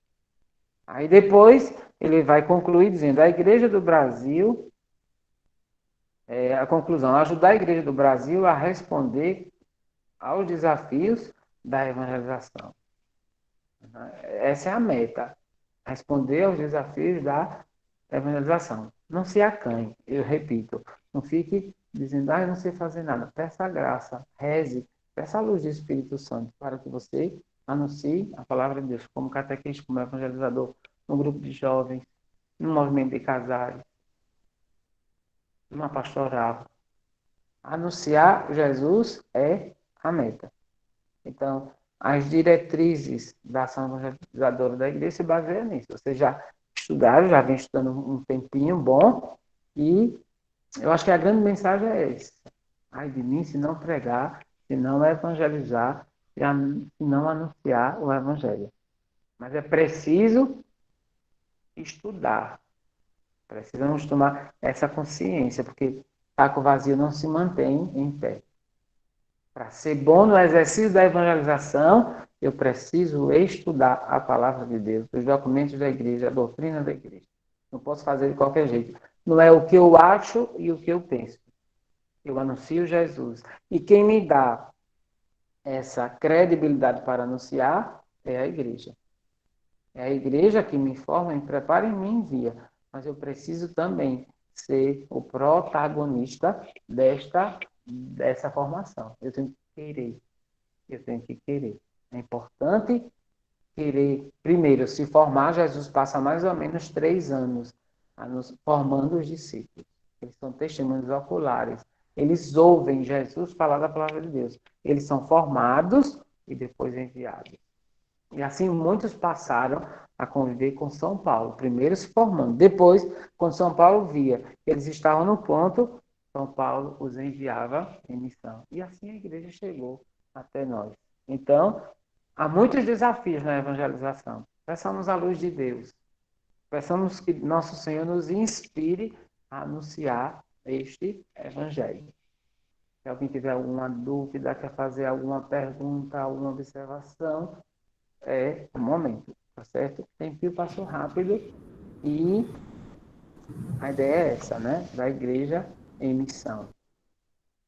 Aí depois ele vai concluir dizendo: a Igreja do Brasil, a conclusão, ajudar a Igreja do Brasil a responder aos desafios da evangelização. Essa é a meta. Responder aos desafios da evangelização. Não se acanhe, eu repito. Não fique dizendo, eu não sei fazer nada. Peça a graça, reze, peça a luz do Espírito Santo para que você anuncie a palavra de Deus como catequista, como evangelizador, num grupo de jovens, num movimento de casais, numa pastoral. Anunciar Jesus é a meta. Então, as diretrizes da ação evangelizadora da igreja se baseiam nisso. Você já estudar, eu já venho estudando um tempinho bom, e eu acho que a grande mensagem é essa. Ai de mim se não pregar, se não evangelizar, se não anunciar o evangelho. Mas é preciso estudar. Precisamos tomar essa consciência, porque saco vazio não se mantém em pé. Para ser bom no exercício da evangelização, eu preciso estudar a palavra de Deus, os documentos da igreja, a doutrina da igreja. Não posso fazer de qualquer jeito. Não é o que eu acho e o que eu penso. Eu anuncio Jesus. E quem me dá essa credibilidade para anunciar é a igreja. É a igreja que me informa, me prepara e me envia. Mas eu preciso também ser o protagonista dessa formação. Eu tenho que querer. Eu tenho que querer. É importante querer, primeiro, se formar. Jesus passa mais ou menos 3 anos formando os discípulos. Eles são testemunhos oculares. Eles ouvem Jesus falar da palavra de Deus. Eles são formados e depois enviados. E assim muitos passaram a conviver com São Paulo, primeiro se formando. Depois, quando São Paulo via que eles estavam no ponto, São Paulo os enviava em missão. E assim a igreja chegou até nós. Então, há muitos desafios na evangelização. Peçamos a luz de Deus. Peçamos que nosso Senhor nos inspire a anunciar este evangelho. Se alguém tiver alguma dúvida, quer fazer alguma pergunta, alguma observação, é o momento, tá certo? O tempo passou rápido e a ideia é essa, né? Da igreja em missão.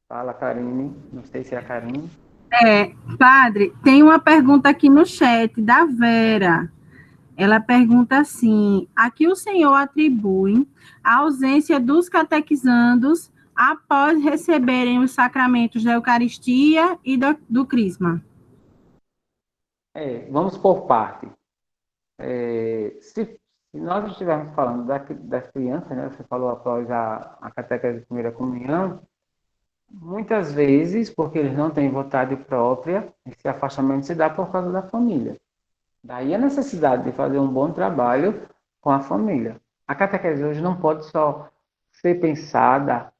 Fala, Karine. Não sei se é a Karine. Padre, tem uma pergunta aqui no chat da Vera. Ela pergunta assim: a que o senhor atribui a ausência dos catequizandos após receberem os sacramentos da Eucaristia e do Crisma? Vamos por parte. Se nós estivermos falando das crianças, né? Você falou após a catequese de primeira comunhão, muitas vezes, porque eles não têm vontade própria, esse afastamento se dá por causa da família. Daí a necessidade de fazer um bom trabalho com a família. A catequese hoje não pode só ser pensada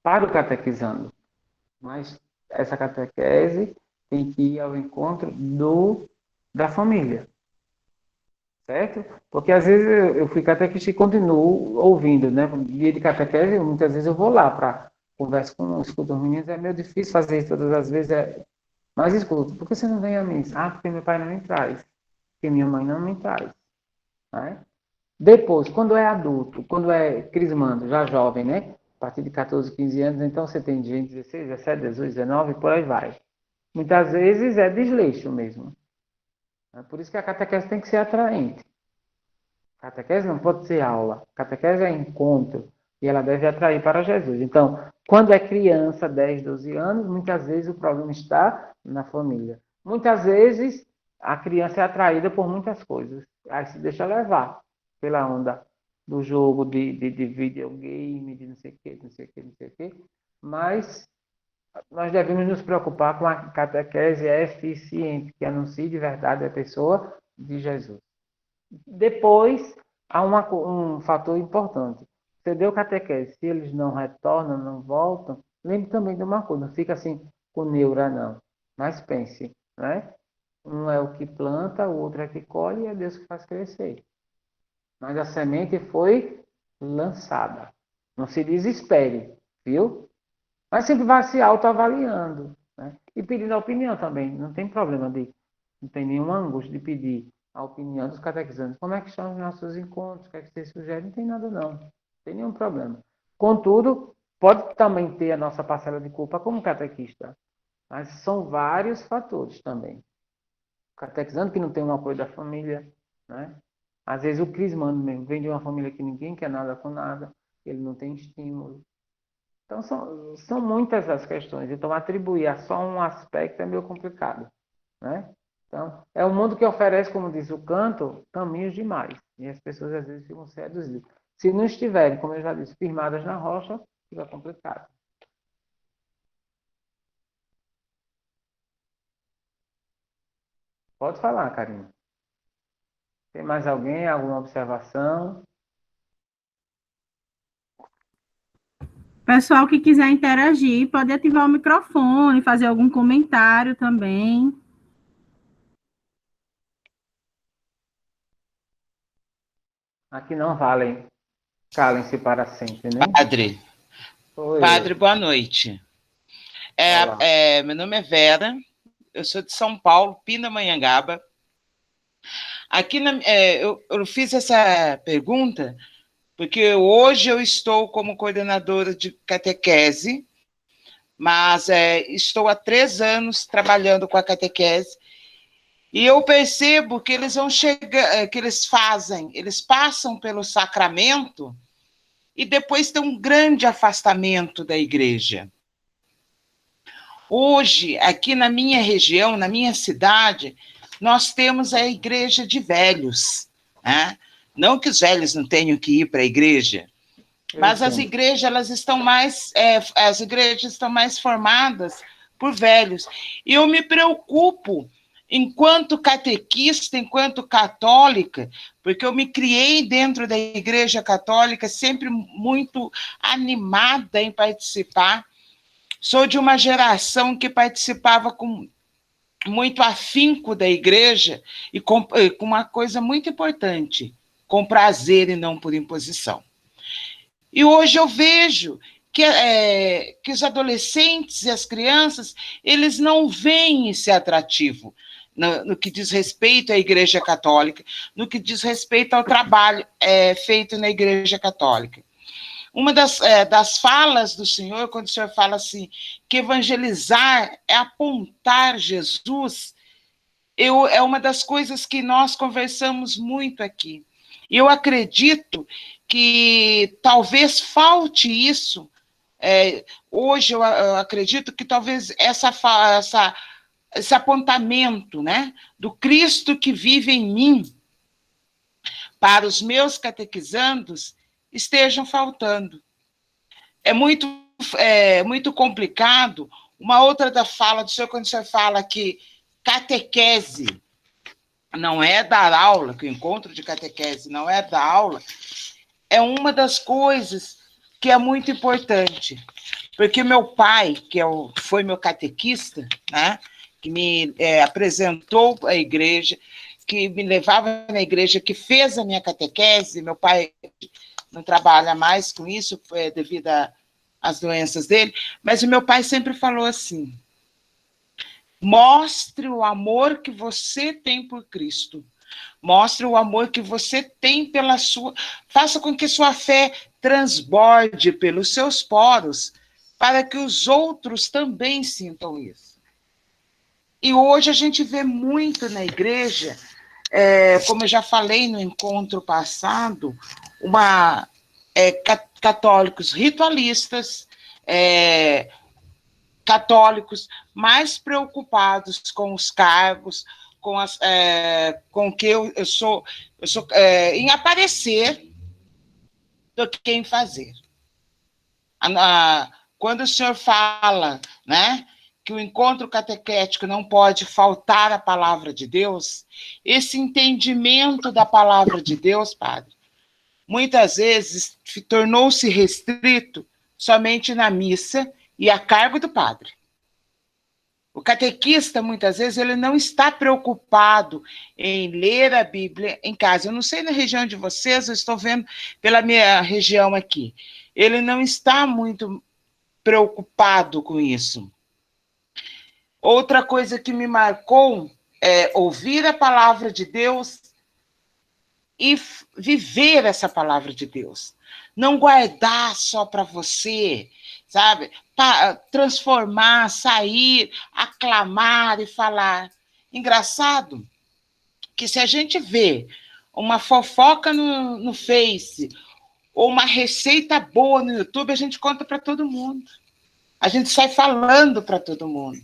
para o catequizando, mas essa catequese tem que ir ao encontro da família, certo? Porque às vezes eu fui catequista e continuo ouvindo, né? Dia de catequese, muitas vezes eu vou lá para conversar com os meninos, é meio difícil fazer isso todas as vezes, mas escuto, por que você não vem a missa? Ah, porque meu pai não me traz, porque minha mãe não me traz, né? Depois, quando é adulto, quando é crismando, já jovem, né? A partir de 14, 15 anos, então você tem gente 16, 17, 18, 19, por aí vai. Muitas vezes é desleixo mesmo. É por isso que a catequese tem que ser atraente. A catequese não pode ser aula. A catequese é encontro. E ela deve atrair para Jesus. Então, quando é criança, 10, 12 anos, muitas vezes o problema está na família. Muitas vezes a criança é atraída por muitas coisas. Aí se deixa levar pela onda do jogo de videogame, de não sei o que, não sei o que, não sei o que. Mas nós devemos nos preocupar com a catequese eficiente, que anuncie de verdade a pessoa de Jesus. Depois, há um fator importante. Você deu catequese, se eles não retornam, não voltam, lembre também de uma coisa, não fica assim com neura, não. Mas pense, né? Um é o que planta, o outro é que colhe e é Deus que faz crescer. Mas a semente foi lançada. Não se desespere, viu? Mas sempre vai se autoavaliando, né? E pedindo a opinião também. Não tem problema não tem nenhuma angústia de pedir a opinião dos catequizandos. Como é que estão os nossos encontros? O que é que vocês sugerem? Não tem nada, não. Não tem nenhum problema. Contudo, pode também ter a nossa parcela de culpa como catequista. Mas são vários fatores também. O catequizando que não tem o apoio da família, né? Às vezes o crismando mesmo vem de uma família que ninguém quer nada com nada, ele não tem estímulo. Então, são muitas as questões. Então, atribuir a só um aspecto é meio complicado, né? Então, é um mundo que oferece, como diz o canto, caminhos demais. E as pessoas, às vezes, ficam seduzidas. Se não estiverem, como eu já disse, firmadas na rocha, fica complicado. Pode falar, Karine. Tem mais alguém? Alguma observação? Pessoal que quiser interagir, pode ativar o microfone, fazer algum comentário também. Aqui não valem. Calem-se para sempre, né? Padre, Oi. Padre, boa noite. Olá. Meu nome é Vera, eu sou de São Paulo, Pindamonhangaba. Aqui eu fiz essa pergunta porque hoje eu estou como coordenadora de catequese, mas estou há 3 anos trabalhando com a catequese, e eu percebo que eles vão chegar, que eles passam pelo sacramento e depois tem um grande afastamento da igreja. Hoje, aqui na minha região, na minha cidade, nós temos a igreja de velhos, né? Não que os velhos não tenham que ir para a igreja, mas as igrejas, as igrejas estão mais formadas por velhos. E eu me preocupo, enquanto catequista, enquanto católica, porque eu me criei dentro da igreja católica, sempre muito animada em participar. Sou de uma geração que participava com muito afinco da igreja e com uma coisa muito importante, com prazer e não por imposição. E hoje eu vejo que os adolescentes e as crianças, eles não veem esse atrativo no que diz respeito à Igreja Católica, no que diz respeito ao trabalho feito na Igreja Católica. Uma das falas do Senhor, quando o Senhor fala assim, que evangelizar é apontar Jesus, é uma das coisas que nós conversamos muito aqui. E eu acredito que talvez falte isso. Hoje eu acredito que talvez esse apontamento, né, do Cristo que vive em mim para os meus catequizandos estejam faltando. É muito complicado. Uma outra da fala do Senhor, quando o Senhor fala que catequese não é dar aula, que o encontro de catequese não é dar aula, é uma das coisas que é muito importante. Porque meu pai, que foi meu catequista, né, que me apresentou a igreja, que me levava na igreja, que fez a minha catequese, meu pai não trabalha mais com isso, devido às doenças dele, mas o meu pai sempre falou assim, mostre o amor que você tem por Cristo, mostre o amor que você tem pela faça com que sua fé transborde pelos seus poros, para que os outros também sintam isso. E hoje a gente vê muito na igreja, como eu já falei no encontro passado, católicos ritualistas, católicos mais preocupados com os cargos, com que eu sou em aparecer do que em fazer. Quando o senhor fala, né, que o encontro catequético não pode faltar a palavra de Deus, esse entendimento da palavra de Deus, padre, muitas vezes tornou-se restrito somente na missa e a cargo do padre. O catequista, muitas vezes, ele não está preocupado em ler a Bíblia em casa. Eu não sei na região de vocês, eu estou vendo pela minha região aqui. Ele não está muito preocupado com isso. Outra coisa que me marcou é ouvir a palavra de Deus e viver essa palavra de Deus. Não guardar só para você, sabe? Transformar, sair, aclamar e falar. Engraçado que se a gente vê uma fofoca no Face ou uma receita boa no YouTube, a gente conta para todo mundo. A gente sai falando para todo mundo.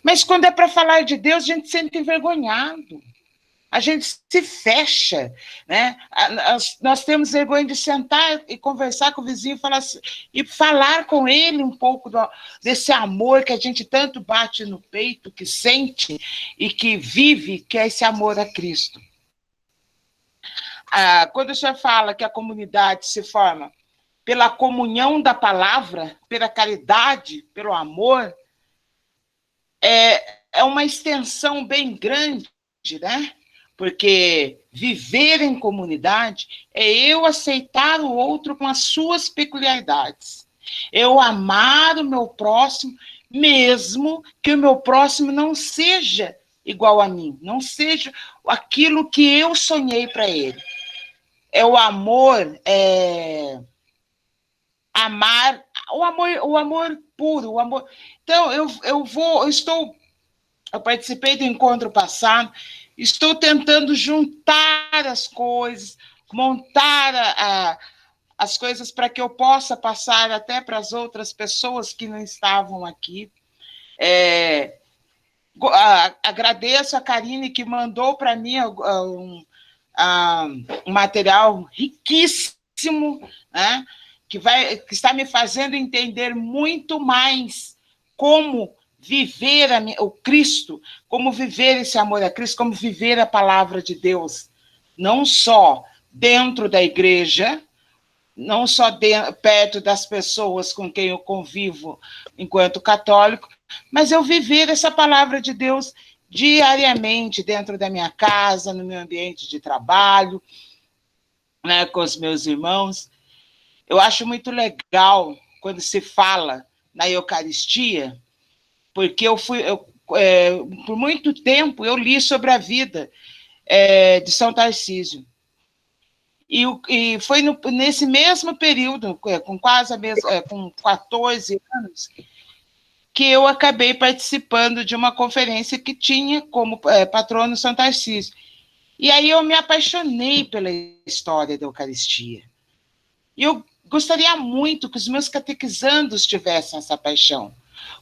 Mas quando é para falar de Deus, a gente se sente envergonhado. A gente se fecha, né? Nós temos vergonha de sentar e conversar com o vizinho e falar com ele um pouco desse amor que a gente tanto bate no peito, que sente e que vive, que é esse amor a Cristo. quando o senhor fala que a comunidade se forma pela comunhão da palavra, pela caridade, pelo amor, é uma extensão bem grande, né? Porque viver em comunidade é eu aceitar o outro com as suas peculiaridades. Eu amar o meu próximo, mesmo que o meu próximo não seja igual a mim, não seja aquilo que eu sonhei para ele. É o amor, amar, o amor puro, o amor. Então, eu participei do encontro passado, estou tentando juntar as coisas, montar as coisas para que eu possa passar até para as outras pessoas que não estavam aqui. Agradeço a Karine que mandou para mim um material riquíssimo, né, que está me fazendo entender muito mais como viver o Cristo, como viver esse amor a Cristo, como viver a palavra de Deus, não só dentro da igreja, não só perto das pessoas com quem eu convivo enquanto católico, mas eu viver essa palavra de Deus diariamente dentro da minha casa, no meu ambiente de trabalho, né, com os meus irmãos. Eu acho muito legal quando se fala na Eucaristia, porque por muito tempo eu li sobre a vida de São Tarcísio. E foi nesse mesmo período, com 14 anos, que eu acabei participando de uma conferência que tinha como patrono São Tarcísio. E aí eu me apaixonei pela história da Eucaristia. E eu gostaria muito que os meus catequizandos tivessem essa paixão.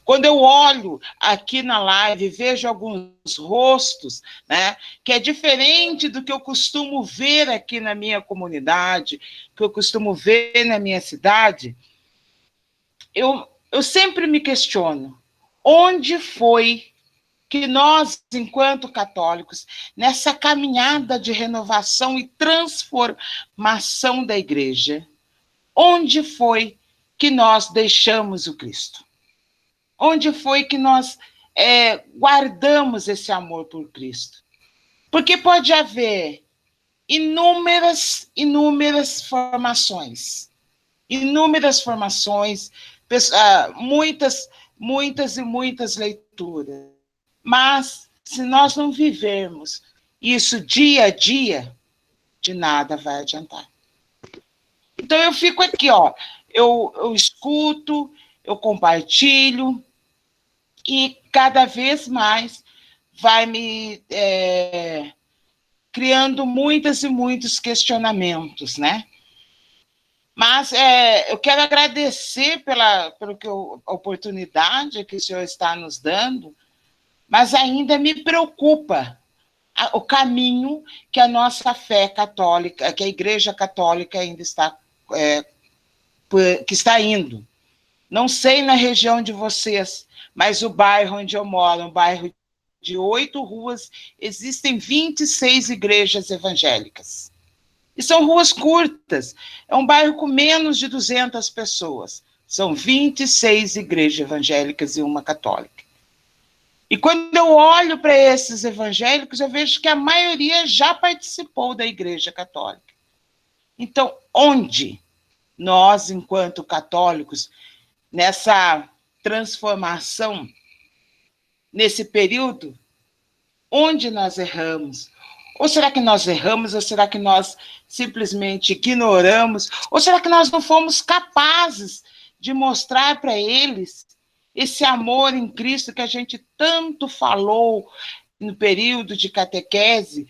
Quando eu olho aqui na live e vejo alguns rostos, né, que é diferente do que eu costumo ver aqui na minha comunidade, que eu costumo ver na minha cidade, eu sempre me questiono, onde foi que nós, enquanto católicos, nessa caminhada de renovação e transformação da igreja, onde foi que nós deixamos o Cristo? Onde foi que nós guardamos esse amor por Cristo? Porque pode haver inúmeras formações, muitas leituras, mas se nós não vivermos isso dia a dia, de nada vai adiantar. Então eu fico aqui, eu escuto, eu compartilho, e cada vez mais vai me criando muitos questionamentos, né? Mas eu quero agradecer pela oportunidade que o senhor está nos dando, mas ainda me preocupa o caminho que a nossa fé católica, que a Igreja Católica ainda está indo. Não sei na região de vocês, mas o bairro onde eu moro, um bairro de 8 ruas, existem 26 igrejas evangélicas. E são ruas curtas, é um bairro com menos de 200 pessoas. São 26 igrejas evangélicas e uma católica. E quando eu olho para esses evangélicos, eu vejo que a maioria já participou da Igreja Católica. Então, onde nós, enquanto católicos, nessa transformação, nesse período, onde nós erramos? Ou será que nós erramos, ou será que nós simplesmente ignoramos, ou será que nós não fomos capazes de mostrar para eles esse amor em Cristo que a gente tanto falou no período de catequese?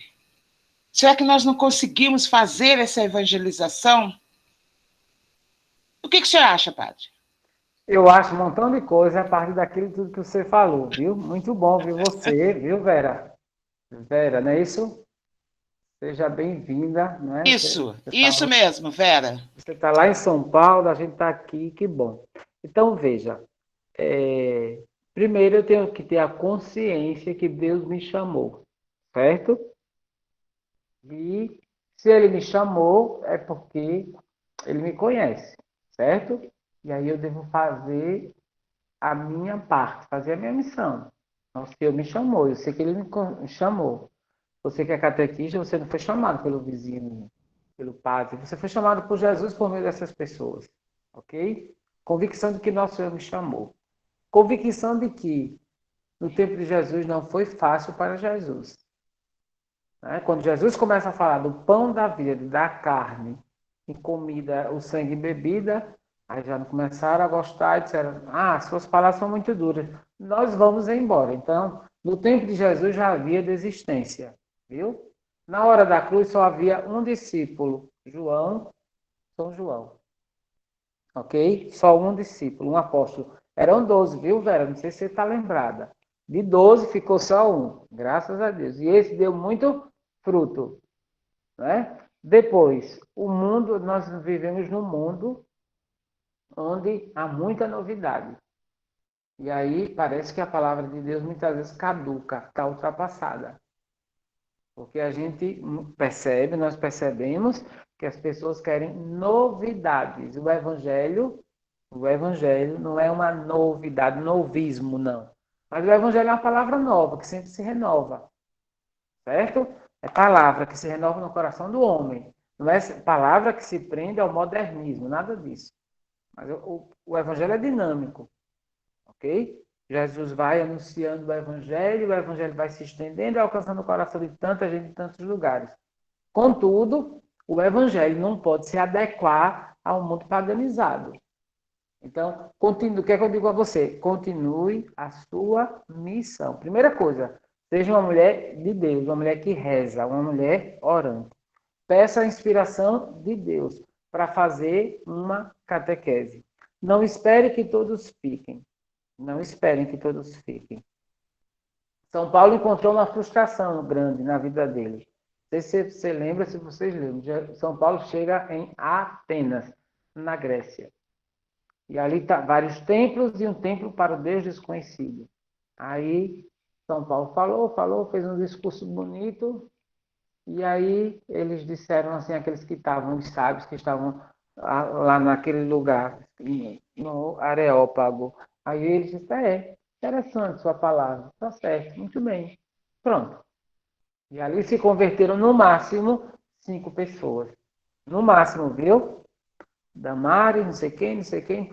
Será que nós não conseguimos fazer essa evangelização? O que você acha, padre? Eu acho um montão de coisa a partir daquilo tudo que você falou, viu? Muito bom ver você, viu, Vera? Vera, não é isso? Seja bem-vinda, não é? Isso mesmo, Vera. Você está lá em São Paulo, a gente está aqui, que bom. Então, veja, primeiro eu tenho que ter a consciência que Deus me chamou, certo? E Se ele me chamou, é porque ele me conhece, certo? E aí eu devo fazer a minha parte, fazer a minha missão. Então, se ele me chamou, eu sei que ele me chamou. Você que é catequista, você não foi chamado pelo vizinho, pelo padre. Você foi chamado por Jesus por meio dessas pessoas. Ok? Convicção de que nosso Senhor me chamou. Convicção de que no tempo de Jesus não foi fácil para Jesus. Né? Quando Jesus começa a falar do pão da vida, da carne, e comida, o sangue e bebida, aí já começaram a gostar e disseram, suas palavras são muito duras, nós vamos embora. Então, no tempo de Jesus já havia desistência, viu? Na hora da cruz só havia um discípulo, São João. Ok? Só um discípulo, um apóstolo. Eram 12, viu, Vera? Não sei se você está lembrada. De 12 ficou só um, graças a Deus. E esse deu muito fruto. Né? Depois, nós vivemos num mundo onde há muita novidade. E aí parece que a palavra de Deus muitas vezes caduca, está ultrapassada. Porque a gente nós percebemos que as pessoas querem novidades. O evangelho não é uma novidade, novismo, não. Mas o evangelho é uma palavra nova, que sempre se renova. Certo? É palavra que se renova no coração do homem. Não é palavra que se prende ao modernismo, nada disso. Mas o evangelho é dinâmico. Ok? Jesus vai anunciando o evangelho vai se estendendo e alcançando o coração de tanta gente em tantos lugares. Contudo, o evangelho não pode se adequar ao mundo paganizado. Então, o que é que eu digo a você? Continue a sua missão. Primeira coisa, seja uma mulher de Deus, uma mulher que reza, uma mulher orante. Peça a inspiração de Deus para fazer uma catequese. Não espere que todos fiquem. Não esperem que todos fiquem. São Paulo encontrou uma frustração grande na vida dele. Não sei se você lembra, se vocês lembram. São Paulo chega em Atenas, na Grécia. E ali está vários templos e um templo para o Deus desconhecido. Aí São Paulo falou, fez um discurso bonito. E aí eles disseram assim, aqueles que estavam, os sábios que estavam lá naquele lugar, no Areópago. Aí eles disseram, interessante sua palavra, está certo, muito bem. Pronto. E ali se converteram no máximo 5 pessoas. No máximo, viu? Damares, não sei quem,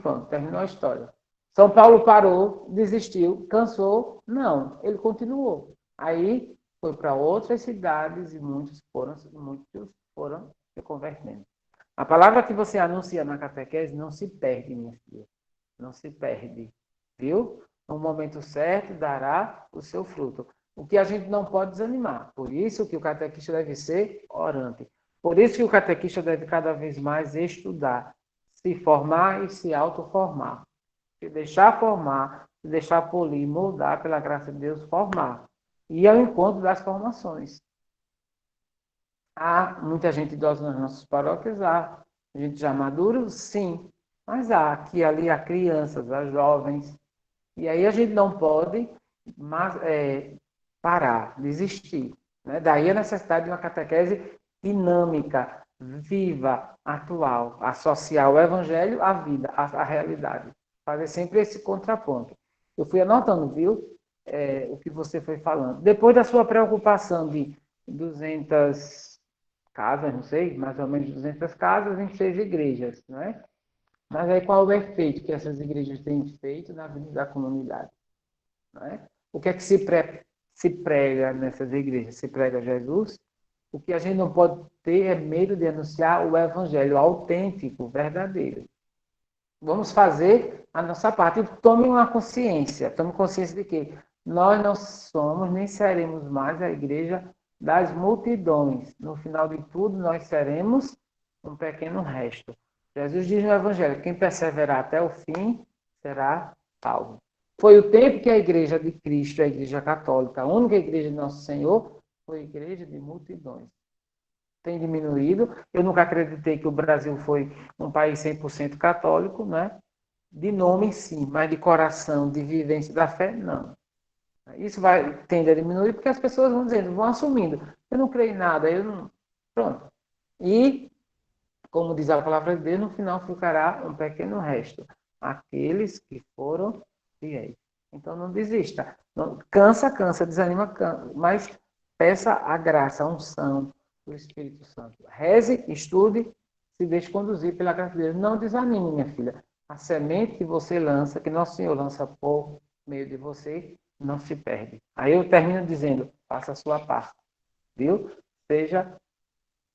pronto, terminou a história. São Paulo parou, desistiu, cansou? Não, ele continuou. Aí foi para outras cidades e muitos foram se convertendo. A palavra que você anuncia na catequese não se perde, minha filha. Não se perde, viu? No momento certo dará o seu fruto. O que a gente não pode desanimar. Por isso que o catequista deve ser orante. Por isso que o catequista deve cada vez mais estudar, se formar e se autoformar. Se deixar formar, se deixar polir, moldar, pela graça de Deus, formar. E ao encontro das formações. Há muita gente idosa nas nossas paróquias, há gente já madura, sim. Mas há aqui ali há crianças, há jovens. E aí a gente não pode parar, desistir. Né? Daí a necessidade de uma catequese dinâmica, viva, atual, associar o evangelho à vida, à realidade. Fazer sempre esse contraponto. Eu fui anotando, viu? O que você foi falando. Depois da sua preocupação de 200 casas, não sei, mais ou menos 200 casas, 26 igrejas, não é? Mas aí qual é o efeito que essas igrejas têm feito na vida da comunidade? Não é? O que é que se prega nessas igrejas? Se prega Jesus? O que a gente não pode ter é medo de anunciar o evangelho autêntico, verdadeiro. Vamos fazer a nossa parte. E tome consciência de que nós não somos nem seremos mais a igreja das multidões. No final de tudo, nós seremos um pequeno resto. Jesus diz no Evangelho, quem perseverar até o fim será salvo. Foi o tempo que a igreja de Cristo, a igreja católica, a única igreja de Nosso Senhor, foi a igreja de multidões. Tem diminuído. Eu nunca acreditei que o Brasil foi um país 100% católico, né? De nome, sim, mas de coração, de vivência da fé, não. Isso tende a diminuir porque as pessoas vão dizendo, vão assumindo. Eu não creio em nada, eu não... Pronto. E, como diz a palavra de Deus, no final ficará um pequeno resto, aqueles que foram fiéis. Então não desista. Não, cansa, desanima, mas peça a graça, a unção do Espírito Santo. Reze, estude, se deixe conduzir pela graça de Deus. Não desanime, minha filha. A semente que você lança, que Nosso Senhor lança por meio de você, não se perde. Aí eu termino dizendo, faça a sua parte. Viu? Seja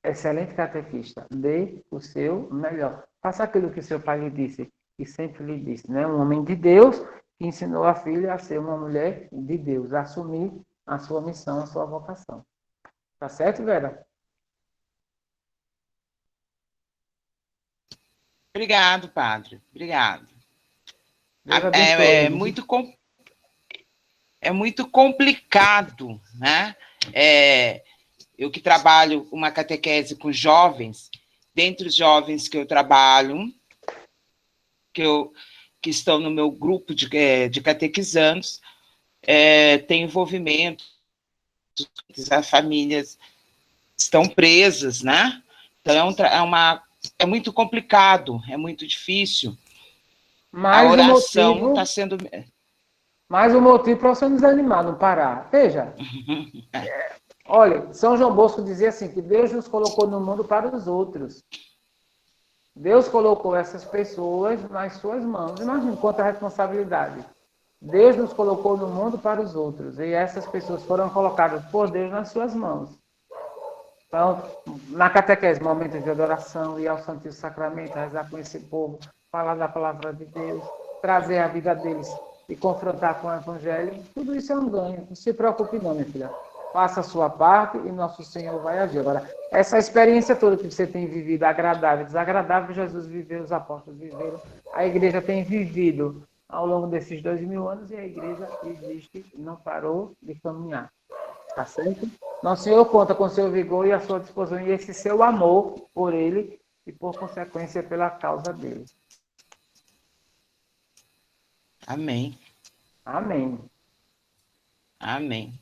excelente catequista. Dê o seu melhor. Faça aquilo que seu pai lhe disse, que sempre lhe disse, né? Um homem de Deus que ensinou a filha a ser uma mulher de Deus, a assumir a sua missão, a sua vocação. Tá certo, Vera? Obrigado, padre. Obrigado. Deus É abençoe. muito complicado, né? Eu que trabalho uma catequese com jovens, dentre os jovens que eu trabalho, que estão no meu grupo de catequizandos, tem envolvimento, as famílias estão presas, né? Então, é muito complicado, é muito difícil. A oração está sendo... Mais um motivo para você não desanimar, não parar. Veja, olha, São João Bosco dizia assim, que Deus nos colocou no mundo para os outros. Deus colocou essas pessoas nas suas mãos. Imagina quanta responsabilidade. Deus nos colocou no mundo para os outros. E essas pessoas foram colocadas por Deus nas suas mãos. Então, na catequese, momento de adoração, ir ao Santíssimo Sacramento, rezar com esse povo, falar da palavra de Deus, trazer a vida deles e confrontar com o Evangelho, tudo isso é um ganho. Não se preocupe não, minha filha. Faça a sua parte e Nosso Senhor vai agir. Agora, essa experiência toda que você tem vivido, agradável, desagradável, Jesus viveu, os apóstolos viveram, a igreja tem vivido ao longo desses 2000 anos e a igreja existe e não parou de caminhar. Tá certo? Nosso Senhor conta com seu vigor e a sua disposição e esse seu amor por ele e, por consequência, pela causa dele. Amém. Amém. Amém.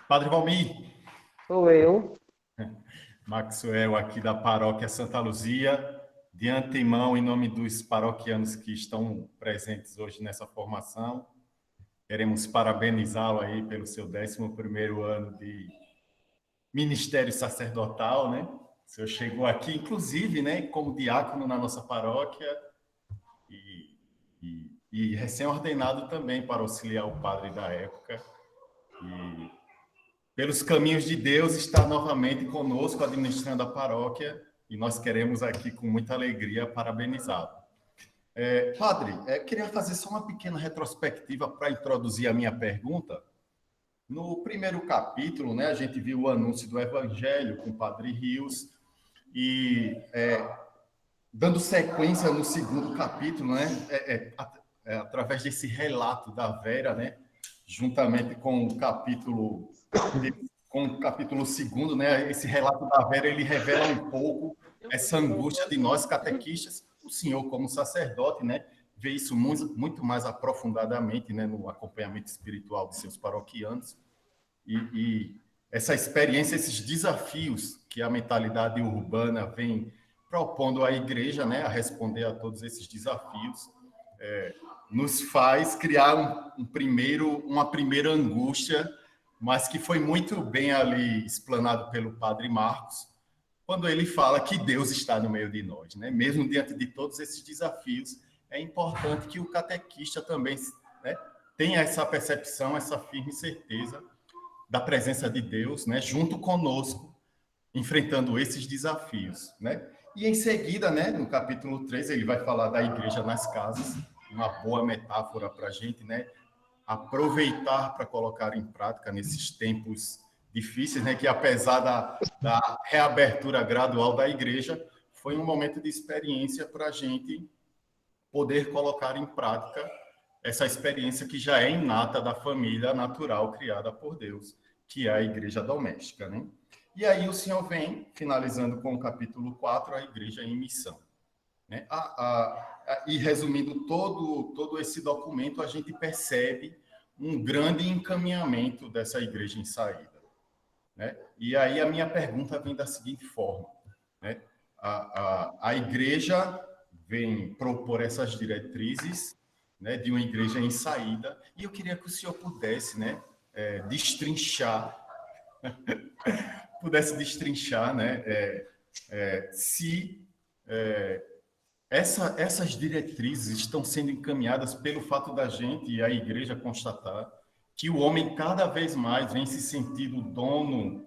Padre Valmir. Sou eu. Maxwell, aqui da Paróquia Santa Luzia. De antemão, em nome dos paroquianos que estão presentes hoje nessa formação, queremos parabenizá-lo aí pelo seu 11º ano de ministério sacerdotal, né? O senhor chegou aqui, inclusive, né, como diácono na nossa paróquia e recém-ordenado também para auxiliar o padre da época. E, pelos caminhos de Deus, está novamente conosco, administrando a paróquia, e nós queremos aqui, com muita alegria, parabenizá-lo. Padre, queria fazer só uma pequena retrospectiva para introduzir a minha pergunta. No primeiro capítulo, né, a gente viu o anúncio do Evangelho com o Padre Rios, e dando sequência no segundo capítulo, né, através desse relato da Vera, né, juntamente com o capítulo 2, né, esse relato da Vera, ele revela um pouco essa angústia de nós catequistas. O senhor, como sacerdote, né, vê isso muito mais aprofundadamente, né, no acompanhamento espiritual de seus paroquianos. E essa experiência, esses desafios que a mentalidade urbana vem propondo à igreja, né, a responder a todos esses desafios, nos faz criar uma primeira angústia, mas que foi muito bem ali explanado pelo Padre Marcos, quando ele fala que Deus está no meio de nós, né? Mesmo diante de todos esses desafios, é importante que o catequista também, né, tenha essa percepção, essa firme certeza da presença de Deus, né, junto conosco, enfrentando esses desafios, né? E em seguida, né, no capítulo 3, ele vai falar da igreja nas casas, uma boa metáfora para a gente, né, aproveitar para colocar em prática nesses tempos difíceis, né, que apesar da reabertura gradual da igreja, foi um momento de experiência para a gente poder colocar em prática essa experiência que já é inata da família natural criada por Deus, que é a igreja doméstica, né? E aí o senhor vem, finalizando com o capítulo 4, a igreja em missão, né? E resumindo todo esse documento, a gente percebe um grande encaminhamento dessa igreja em saída. né? E aí a minha pergunta vem da seguinte forma, né? A igreja vem propor essas diretrizes, né, de uma igreja em saída, e eu queria que o senhor pudesse, né, destrinchar, né, se essas diretrizes estão sendo encaminhadas pelo fato da gente e a igreja constatar que o homem cada vez mais vem se sentindo dono,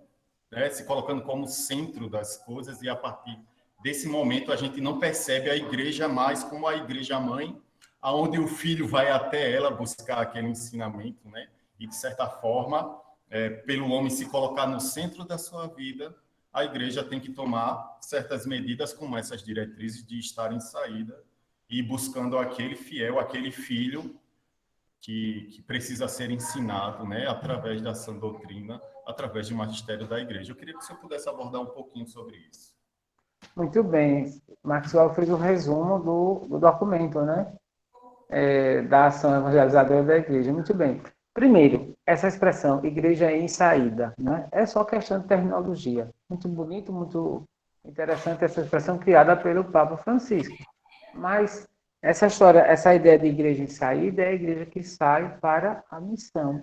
né, se colocando como centro das coisas, e a partir desse momento a gente não percebe a igreja mais como a igreja mãe, aonde o filho vai até ela buscar aquele ensinamento, né? E de certa forma, pelo homem se colocar no centro da sua vida, a igreja tem que tomar certas medidas como essas diretrizes de estar em saída e buscando aquele fiel, aquele filho que precisa ser ensinado, né, através da sã doutrina, através do magistério da igreja. Eu queria que o senhor pudesse abordar um pouquinho sobre isso. Muito bem. Maxwell fez o resumo do documento, né? Da ação evangelizadora da igreja. Muito bem. Primeiro, essa expressão, igreja em saída, né? É só questão de terminologia. Muito bonito, muito interessante essa expressão criada pelo Papa Francisco. Mas essa história, essa ideia de igreja em saída é a igreja que sai para a missão.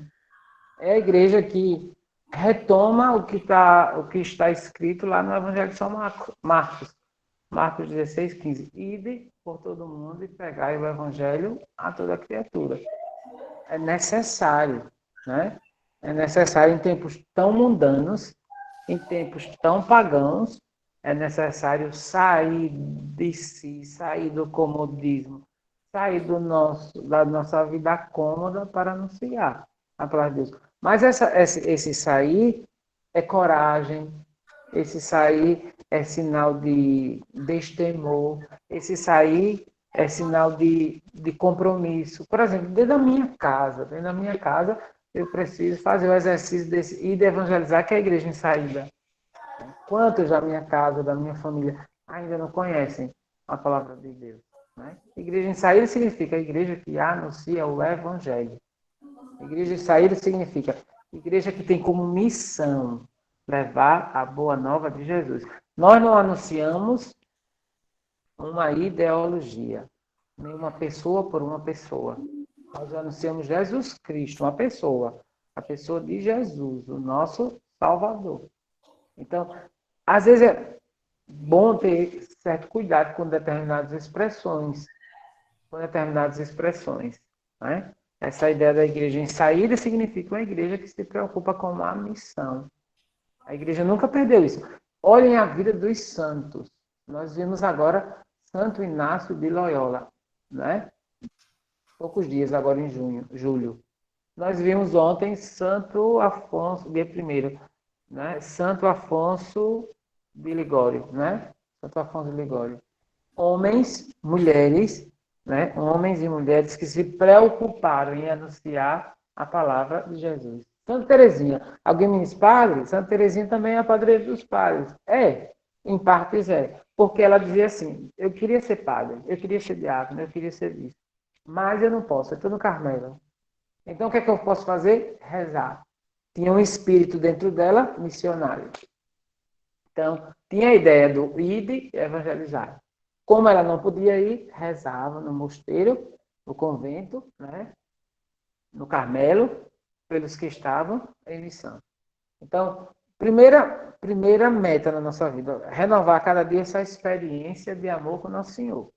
É a igreja que retoma o que está escrito lá no Evangelho de São Marcos. Marcos 16, 15. Ide por todo mundo e pregai o Evangelho a toda criatura. É necessário, né? É necessário em tempos tão mundanos, em tempos tão pagãos, é necessário sair de si, sair do comodismo, sair da nossa vida cômoda para anunciar a palavra de Deus. Mas esse sair é coragem, esse sair é sinal de destemor, esse sair é sinal de compromisso. Por exemplo, dentro da minha casa, eu preciso fazer o exercício e de evangelizar, que é a igreja em saída. Quantos da minha casa, da minha família, ainda não conhecem a palavra de Deus? Né? Igreja em saída significa a igreja que anuncia o evangelho. Igreja em saída significa igreja que tem como missão levar a boa nova de Jesus. Nós não anunciamos uma ideologia, nem uma pessoa por uma pessoa. Nós anunciamos Jesus Cristo, uma pessoa, a pessoa de Jesus, o nosso Salvador. Então, às vezes é bom ter certo cuidado com determinadas expressões, né? Essa ideia da igreja em saída significa uma igreja que se preocupa com a missão. A igreja nunca perdeu isso. Olhem a vida dos santos. Nós vimos agora Santo Inácio de Loyola, né? Poucos dias agora em julho. Nós vimos ontem Santo Afonso, dia 1º, né? Santo Afonso de Ligório, né? Santo Afonso de Ligório. Homens, mulheres, né? Homens e mulheres que se preocuparam em anunciar a palavra de Jesus. Santa Teresinha, alguém me diz padre? Santa Teresinha também é a padroeira dos padres. Em partes é. Porque ela dizia assim, eu queria ser padre, eu queria ser diácono, eu queria ser bispo. Mas eu não posso, eu estou no Carmelo. Então o que é que eu posso fazer? Rezar. Tinha um espírito dentro dela, missionário. Então, tinha a ideia do ir evangelizar. Como ela não podia ir, rezava no mosteiro, no convento, né? No Carmelo, pelos que estavam em missão. Então, primeira meta na nossa vida, renovar cada dia essa experiência de amor com Nosso Senhor.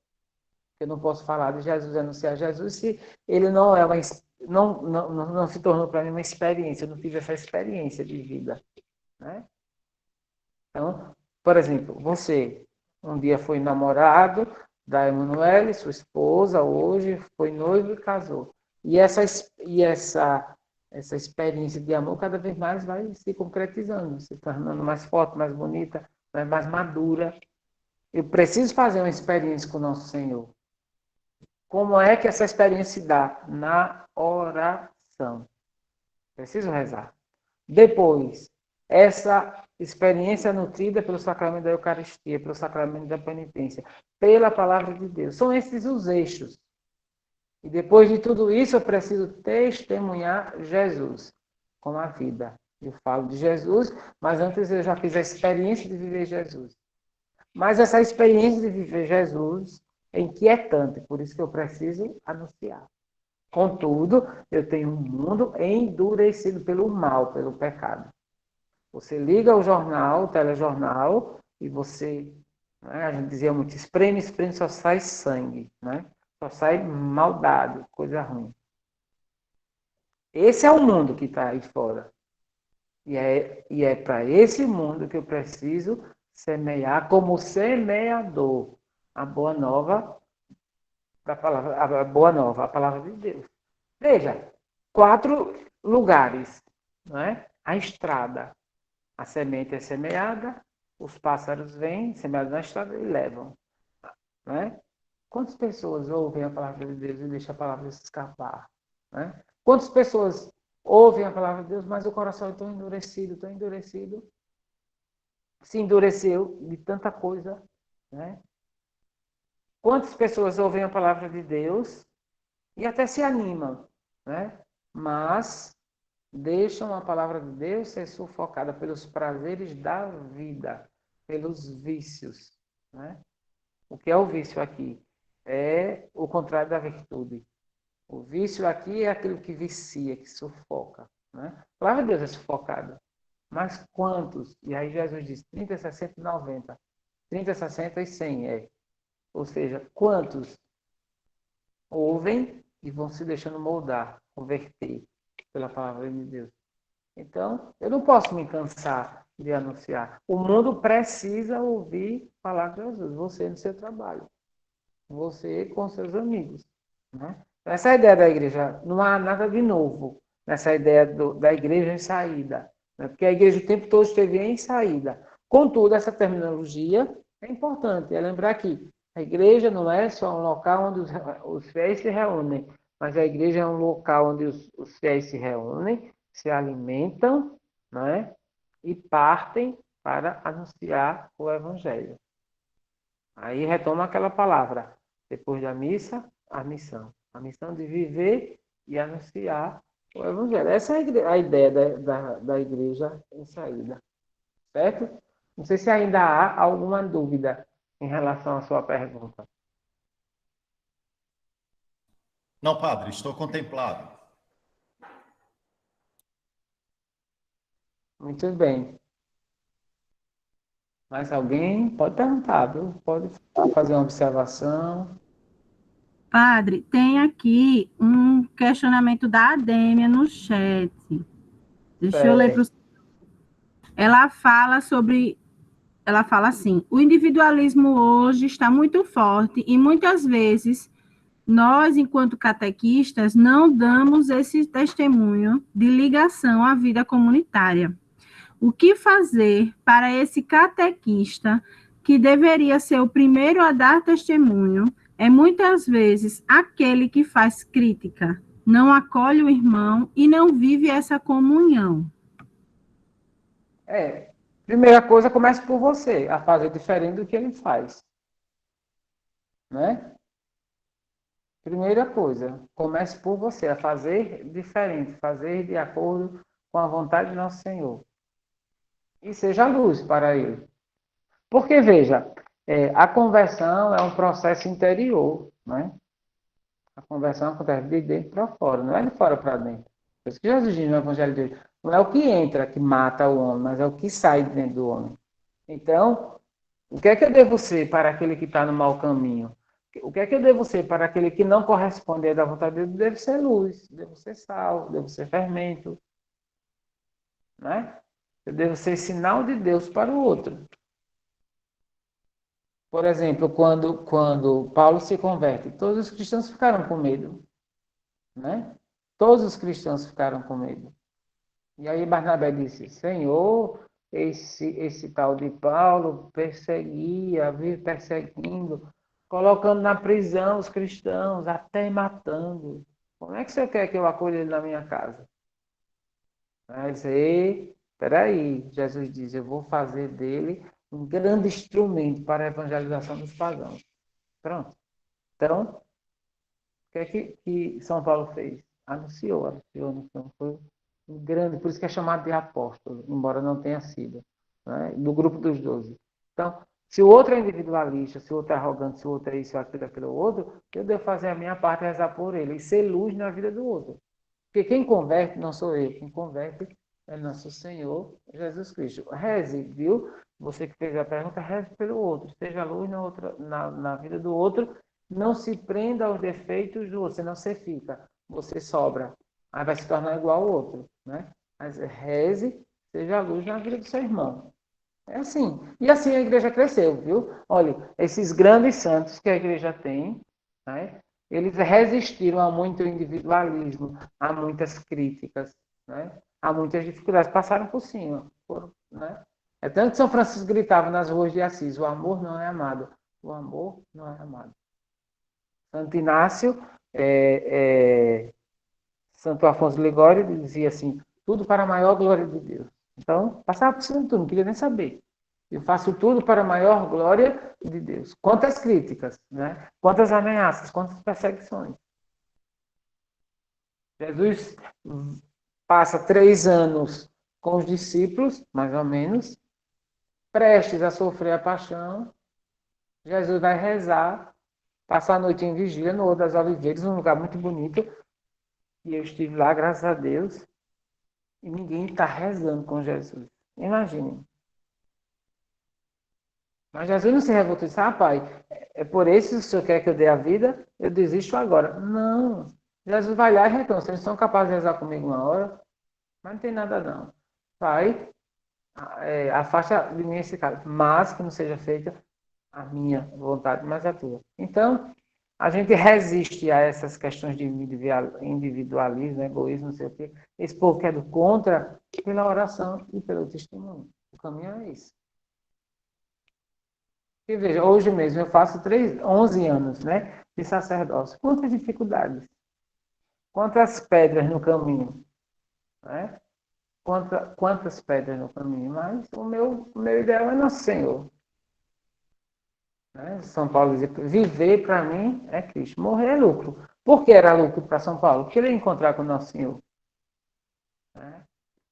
Eu não posso falar de Jesus, anunciar Jesus, se ele não é não se tornou para mim uma experiência, eu não tive essa experiência de vida. Né? Então, por exemplo, você um dia foi namorado da Emanuele, sua esposa, hoje foi noivo e casou. E essa experiência de amor cada vez mais vai se concretizando, se tornando mais forte, mais bonita, mais madura. Eu preciso fazer uma experiência com o nosso Senhor. Como é que essa experiência se dá? Na oração. Preciso rezar. Depois, essa experiência nutrida pelo sacramento da Eucaristia, pelo sacramento da penitência, pela palavra de Deus. São esses os eixos. E depois de tudo isso, eu preciso testemunhar Jesus com a vida. Eu falo de Jesus, mas antes eu já fiz a experiência de viver Jesus. Mas essa experiência de viver Jesus é inquietante, por isso que eu preciso anunciar. Contudo, eu tenho um mundo endurecido pelo mal, pelo pecado. Você liga o jornal, o telejornal, e você, né, a gente dizia muito, espreme, espreme, só sai sangue, né? Só sai maldade, coisa ruim. Esse é o mundo que está aí fora. E é para esse mundo que eu preciso semear como semeador a boa nova da palavra, a boa nova, a palavra de Deus. Veja, 4 lugares, não é? A estrada, a semente é semeada, os pássaros vêm, semeados na estrada e levam, não é? Quantas pessoas ouvem a palavra de Deus e deixam a palavra escapar, né? Quantas pessoas ouvem a palavra de Deus, mas o coração é tão endurecido, se endureceu de tanta coisa, né? Quantas pessoas ouvem a palavra de Deus e até se animam, né? Mas deixam a palavra de Deus ser sufocada pelos prazeres da vida, pelos vícios, né? O que é o vício aqui? É o contrário da virtude. O vício aqui é aquilo que vicia, que sufoca, né? A palavra de Deus é sufocada. Mas quantos? E aí Jesus diz 30, 60 e 90. 30, 60 e 100 é. Ou seja, quantos ouvem e vão se deixando moldar, converter pela palavra de Deus. Então, eu não posso me cansar de anunciar. O mundo precisa ouvir falar de Jesus. Você no seu trabalho. Você com seus amigos. Né? Essa ideia da igreja, não há nada de novo nessa ideia da igreja em saída. Né? Porque a igreja o tempo todo esteve em saída. Contudo, essa terminologia é importante. É lembrar que a igreja não é só um local onde os fiéis se reúnem, mas a igreja é um local onde os fiéis se reúnem, se alimentam, né? E partem para anunciar o evangelho. Aí retoma aquela palavra, depois da missa, a missão. A missão de viver e anunciar o evangelho. Essa é a ideia da igreja em saída. Certo? Não sei se ainda há alguma dúvida em relação à sua pergunta. Não, padre, estou contemplado. Muito bem. Mais alguém? Pode perguntar, viu? Pode fazer uma observação. Padre, tem aqui um questionamento da Adêmia no chat. Deixa eu ler para o... Ela fala assim: o individualismo hoje está muito forte e muitas vezes nós, enquanto catequistas, não damos esse testemunho de ligação à vida comunitária. O que fazer para esse catequista, que deveria ser o primeiro a dar testemunho, é muitas vezes aquele que faz crítica, não acolhe o irmão e não vive essa comunhão? Primeira coisa, comece por você, a fazer diferente do que ele faz. Né? Primeira coisa, comece por você, a fazer diferente, fazer de acordo com a vontade de nosso Senhor. E seja luz para ele. Porque, veja, a conversão é um processo interior, né? A conversão acontece de dentro para fora, não é de fora para dentro. Por isso que Jesus diz no Evangelho dele, não é o que entra que mata o homem, mas é o que sai de dentro do homem. Então, o que é que eu devo ser para aquele que está no mau caminho? O que é que eu devo ser para aquele que não corresponde à vontade de Deus? Devo ser luz, devo ser sal, devo ser fermento. Né? Eu devo ser sinal de Deus para o outro. Por exemplo, quando Paulo se converte, todos os cristãos ficaram com medo. Né? Todos os cristãos ficaram com medo. E aí Barnabé disse, Senhor, esse tal de Paulo perseguia, vive perseguindo, colocando na prisão os cristãos, até matando. Como é que você quer que eu acolha ele na minha casa? Mas peraí, Jesus diz, eu vou fazer dele um grande instrumento para a evangelização dos pagãos. Pronto. Então, o que é que São Paulo fez? Anunciou, não foi grande, por isso que é chamado de apóstolo, embora não tenha sido, né? Do grupo dos 12. Então, se o outro é individualista, se o outro é arrogante, se o outro é isso, aquilo outro, eu devo fazer a minha parte, rezar por ele e ser luz na vida do outro. Porque quem converte não sou eu, quem converte é nosso Senhor Jesus Cristo. Reze, viu? Você que fez a pergunta, reze pelo outro. Seja luz na vida do outro. Não se prenda aos defeitos do outro, senão você fica, você sobra. Aí vai se tornar igual ao outro, né? Mas reze, seja luz na vida do seu irmão. É assim. E assim a igreja cresceu, viu? Olha, esses grandes santos que a igreja tem, né? Eles resistiram a muito individualismo, a muitas críticas, né? A muitas dificuldades. Passaram por cima, né? É tanto que São Francisco gritava nas ruas de Assis, o amor não é amado. O amor não é amado. Santo Inácio, Santo Afonso de Ligório dizia assim, tudo para a maior glória de Deus. Então, passava por cima de tudo, não queria nem saber. Eu faço tudo para a maior glória de Deus. Quantas críticas, né? Quantas ameaças, quantas perseguições. Jesus passa 3 anos com os discípulos, mais ou menos, prestes a sofrer a paixão. Jesus vai rezar, passar a noite em vigília no Horto das Oliveiras, um lugar muito bonito. E eu estive lá, graças a Deus, e ninguém está rezando com Jesus. Imaginem. Mas Jesus não se revoltou e disse, pai, é por isso que o senhor quer que eu dê a vida? Eu desisto agora. Não. Jesus vai lá e reclama. Vocês são capazes de rezar comigo uma hora? Mas não tem nada não. Pai, afasta de mim esse cara. Mas que não seja feita a minha vontade, mas a tua. Então, a gente resiste a essas questões de individualismo, egoísmo, não sei o quê. Esse povo que é do contra, pela oração e pelo testemunho. O caminho é esse. E veja, hoje mesmo eu faço 11 anos, né, de sacerdócio. Quantas dificuldades, quantas pedras no caminho, né? Quantas pedras no caminho, mas o meu ideal é Nosso Senhor. Né? São Paulo dizia, viver para mim é Cristo, morrer é lucro. Por que era lucro para São Paulo? Porque ele ia encontrar com Nosso Senhor. Né?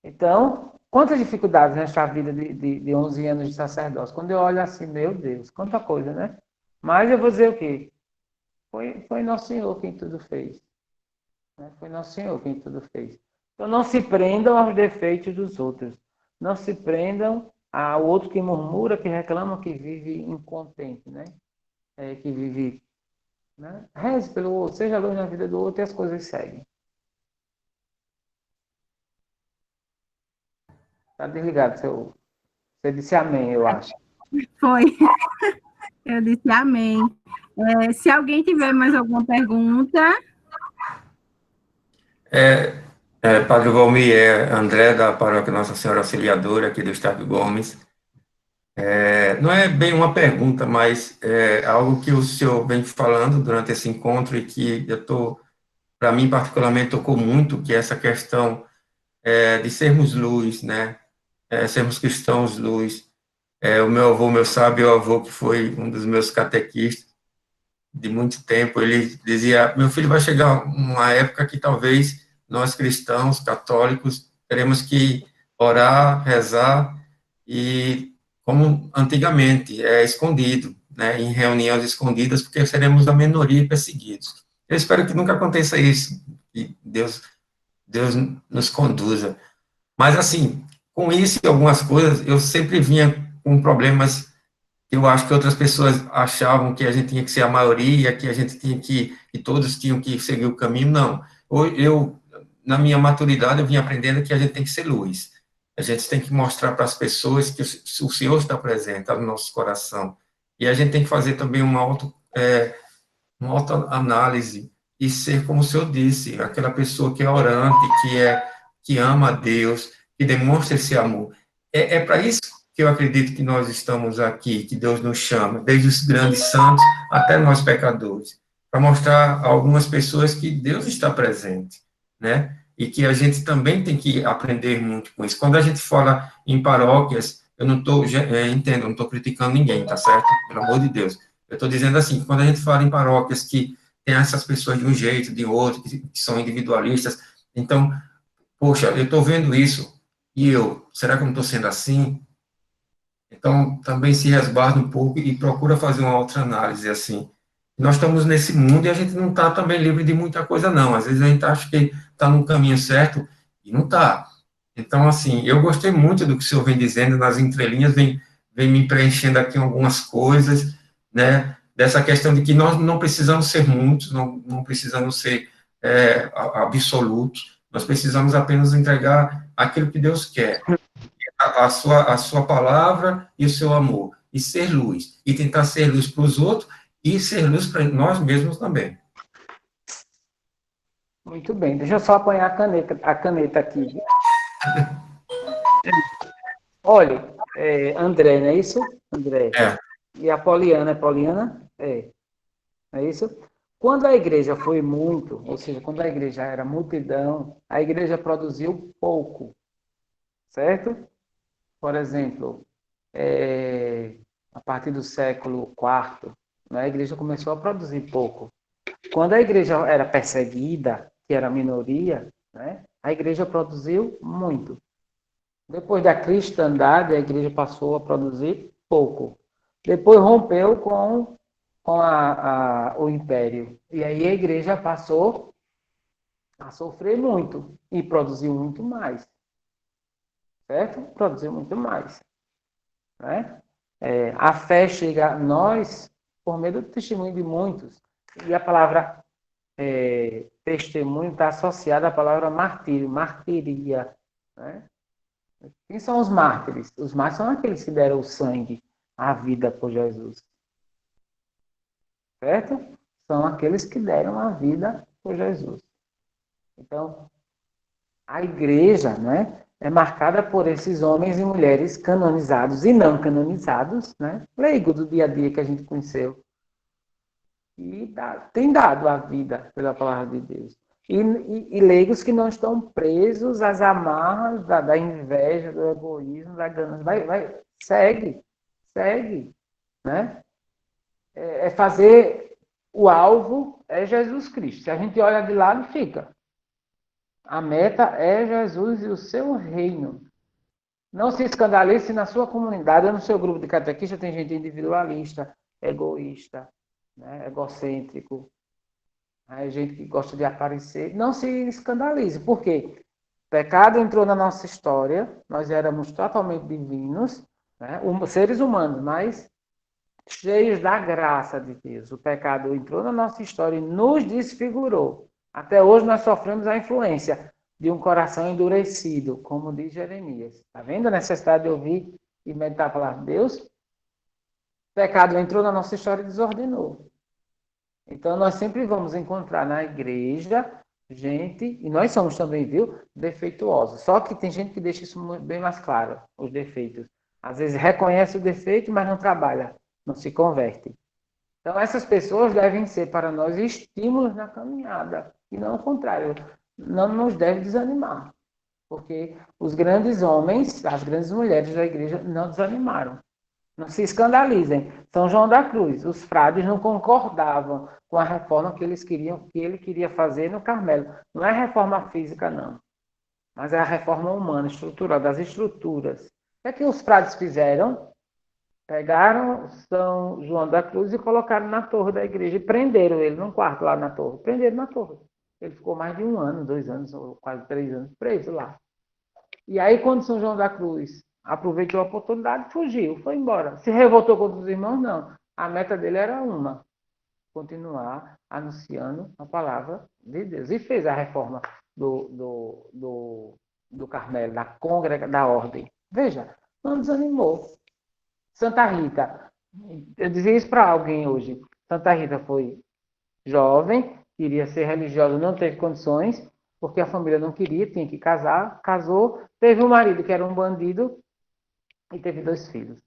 Então, quantas dificuldades nesta vida de 11 anos de sacerdócio. Quando eu olho assim, meu Deus, quanta coisa, né? Mas eu vou dizer o quê? Foi Nosso Senhor quem tudo fez. Né? Foi Nosso Senhor quem tudo fez. Então, não se prendam aos defeitos dos outros. Não se prendam ao outro que murmura, que reclama, que vive incontente, né? Que vive... Né? Reze pelo outro, seja luz na vida do outro e as coisas seguem. Está desligado, você disse amém, eu acho. Foi. Eu disse amém. Se alguém tiver mais alguma pergunta... Padre Valmir, André, da Paróquia Nossa Senhora Auxiliadora, aqui do Estado Gomes. Não é bem uma pergunta, mas é algo que o senhor vem falando durante esse encontro e que para mim, particularmente, tocou muito, que é essa questão de sermos luz, né? Sermos cristãos luz. O meu avô, meu sábio avô, que foi um dos meus catequistas de muito tempo, ele dizia, meu filho, vai chegar uma época que talvez nós cristãos, católicos, teremos que orar, rezar, e como antigamente, escondido, né, em reuniões escondidas, porque seremos a minoria e perseguidos. Eu espero que nunca aconteça isso, que Deus nos conduza. Mas, assim, com isso e algumas coisas, eu sempre vinha com problemas. Eu acho que outras pessoas achavam que a gente tinha que ser a maioria, que a gente que todos tinham que seguir o caminho. Não. Na minha maturidade, eu vim aprendendo que a gente tem que ser luz. A gente tem que mostrar para as pessoas que o Senhor está presente, está no nosso coração. E a gente tem que fazer também uma autoanálise e ser, como o Senhor disse, aquela pessoa que é orante, que ama a Deus, que demonstra esse amor. É para isso que eu acredito que nós estamos aqui, que Deus nos chama, desde os grandes santos até nós pecadores, para mostrar a algumas pessoas que Deus está presente, né? E que a gente também tem que aprender muito com isso. Quando a gente fala em paróquias, eu não estou, entendo, não estou criticando ninguém, tá certo? Pelo amor de Deus. Eu estou dizendo assim, quando a gente fala em paróquias que tem essas pessoas de um jeito, de outro, que são individualistas, então, poxa, eu estou vendo isso, e eu, será que eu não estou sendo assim? Então, também se resguarda um pouco e procura fazer uma outra análise, assim. Nós estamos nesse mundo e a gente não está também livre de muita coisa, não. Às vezes a gente acha que está no caminho certo e não está. Então, assim, eu gostei muito do que o senhor vem dizendo, nas entrelinhas, vem me preenchendo aqui algumas coisas, né? Dessa questão de que nós não precisamos ser muitos, não precisamos ser absolutos, nós precisamos apenas entregar aquilo que Deus quer, a sua palavra e o seu amor, e ser luz, e tentar ser luz para os outros, e ser luz para nós mesmos também. Muito bem, deixa eu só apanhar a caneta aqui. Olha, André, não é isso? André. É. E a Poliana, é Poliana? É isso? Quando a igreja foi muito, ou seja, quando a igreja era multidão, a igreja produziu pouco, certo? Por exemplo, a partir do século IV, né, a igreja começou a produzir pouco. Quando a igreja era perseguida, que era a minoria, né, a igreja produziu muito. Depois da cristandade, a igreja passou a produzir pouco. Depois rompeu com o império. E aí a igreja passou a sofrer muito e produziu muito mais. Certo? Produziu muito mais. Né? A fé chega a nós por meio do testemunho de muitos. E a palavra testemunho está associada à palavra martírio, martiria. Né? Quem são os mártires? Os mártires são aqueles que deram o sangue, a vida por Jesus. Certo? São aqueles que deram a vida por Jesus. Então, a igreja, né, é marcada por esses homens e mulheres canonizados e não canonizados, né, leigos do dia a dia que a gente conheceu. E tem dado a vida pela palavra de Deus. E leigos que não estão presos às amarras da inveja, do egoísmo, da ganância. Segue. Né? Fazer o alvo é Jesus Cristo. Se a gente olha de lado, fica. A meta é Jesus e o seu reino. Não se escandalize se na sua comunidade ou no seu grupo de catequista tem gente individualista, egoísta, né, egocêntrico, gente que gosta de aparecer. Não se escandalize. Por quê? O pecado entrou na nossa história, nós éramos totalmente divinos, né, seres humanos, mas cheios da graça de Deus. O pecado entrou na nossa história e nos desfigurou. Até hoje nós sofremos a influência de um coração endurecido, como diz Jeremias. Está vendo a necessidade de ouvir e meditar a palavra de Deus? O pecado entrou na nossa história e desordenou. Então nós sempre vamos encontrar na igreja gente, e nós somos também, viu, defeituosos. Só que tem gente que deixa isso bem mais claro, os defeitos. Às vezes reconhece o defeito, mas não trabalha, não se converte. Então, essas pessoas devem ser para nós estímulos na caminhada, e não o contrário, não nos deve desanimar, porque os grandes homens, as grandes mulheres da igreja não desanimaram. Não se escandalizem. São João da Cruz, os frades não concordavam com a reforma que ele queria fazer no Carmelo. Não é reforma física, não, mas é a reforma humana, estrutural, das estruturas. O que os frades fizeram? Pegaram São João da Cruz e colocaram na torre da igreja e prenderam ele num quarto lá na torre. Prenderam na torre. Ele ficou mais de 1 ano, 2 anos, ou quase 3 anos preso lá. E aí, quando São João da Cruz aproveitou a oportunidade, fugiu, foi embora. Se revoltou contra os irmãos, não. A meta dele era uma: continuar anunciando a palavra de Deus. E fez a reforma do Carmelo, da ordem. Veja, não desanimou. Santa Rita, eu dizia isso para alguém hoje. Santa Rita foi jovem, queria ser religiosa, não teve condições, porque a família não queria, tinha que casar, casou, teve um marido que era um bandido e teve 2 filhos.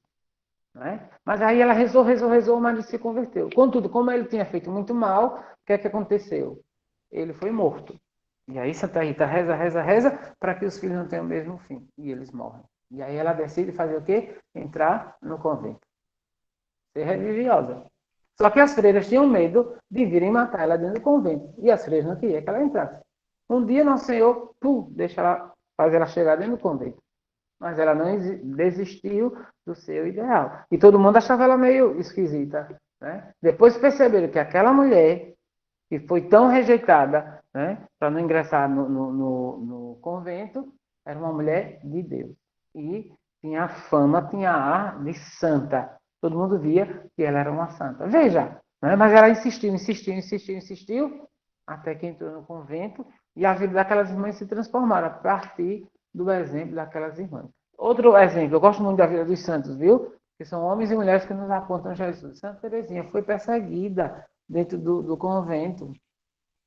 Né? Mas aí ela rezou, o marido se converteu. Contudo, como ele tinha feito muito mal, o que é que aconteceu? Ele foi morto. E aí Santa Rita reza, para que os filhos não tenham o mesmo fim. E eles morrem. E aí ela decide fazer o quê? Entrar no convento. Ser religiosa. Só que as freiras tinham medo de virem matar ela dentro do convento. E as freiras não queriam que ela entrasse. Um dia Nosso Senhor, deixa ela, faz ela chegar dentro do convento. Mas ela não desistiu do seu ideal. E todo mundo achava ela meio esquisita, né? Depois perceberam que aquela mulher, que foi tão rejeitada, né, para não ingressar no convento, era uma mulher de Deus. E tinha fama, tinha ar de santa. Todo mundo via que ela era uma santa. Veja, né? Mas ela insistiu, até que entrou no convento, e a vida daquelas irmãs se transformaram a partir do exemplo daquelas irmãs. Outro exemplo, eu gosto muito da vida dos santos, viu? Que são homens e mulheres que nos apontam Jesus. Santa Teresinha foi perseguida dentro do convento.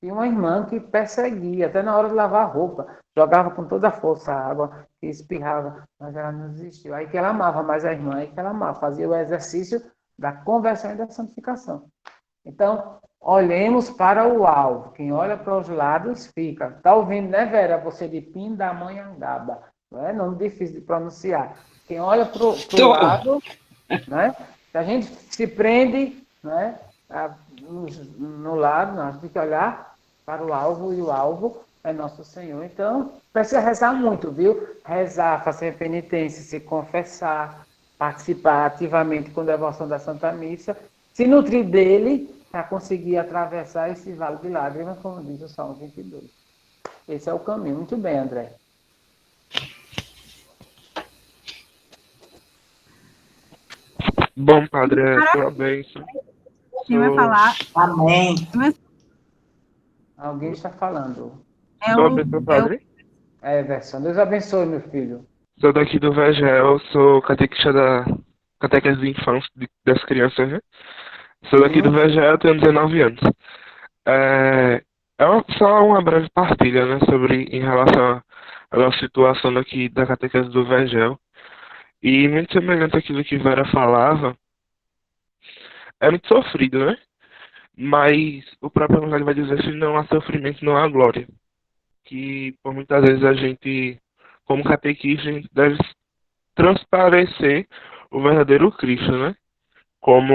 Tinha uma irmã que perseguia, até na hora de lavar a roupa, jogava com toda a força a água, que espirrava, mas ela não desistiu. Aí que ela amava mais a irmã, aí que ela amava, fazia o exercício da conversão e da santificação. Então, olhemos para o alvo. Quem olha para os lados fica. Está ouvindo, né, Vera? Você de Pindamonhangaba. Não é nome difícil de pronunciar. Quem olha para o lado, né? Se a gente se prende, né, no lado, nós temos que olhar para o alvo, e o alvo é Nosso Senhor. Então, precisa rezar muito, viu? Rezar, fazer penitência, se confessar, participar ativamente com devoção da Santa Missa, se nutrir dele para conseguir atravessar esse vale de lágrimas, como diz o Salmo 22. Esse é o caminho. Muito bem, André. Bom, padre, parabéns. Quem vai falar? Amém. Alguém está falando. Sou abençoado, padre. Everson. Deus abençoe, meu filho. Sou daqui do Vegel, sou catequista da catequese de infância das crianças, né? Sou daqui do Vegel, tenho 19 anos. Só uma breve partilha, né, em relação à nossa situação daqui da catequese do Vegel. E muito semelhante àquilo que Vera falava, é muito sofrido, né? Mas o próprio Evangelho vai dizer que não há sofrimento, não há glória. Que por muitas vezes a gente, como catequista, a gente deve transparecer o verdadeiro Cristo, né? Como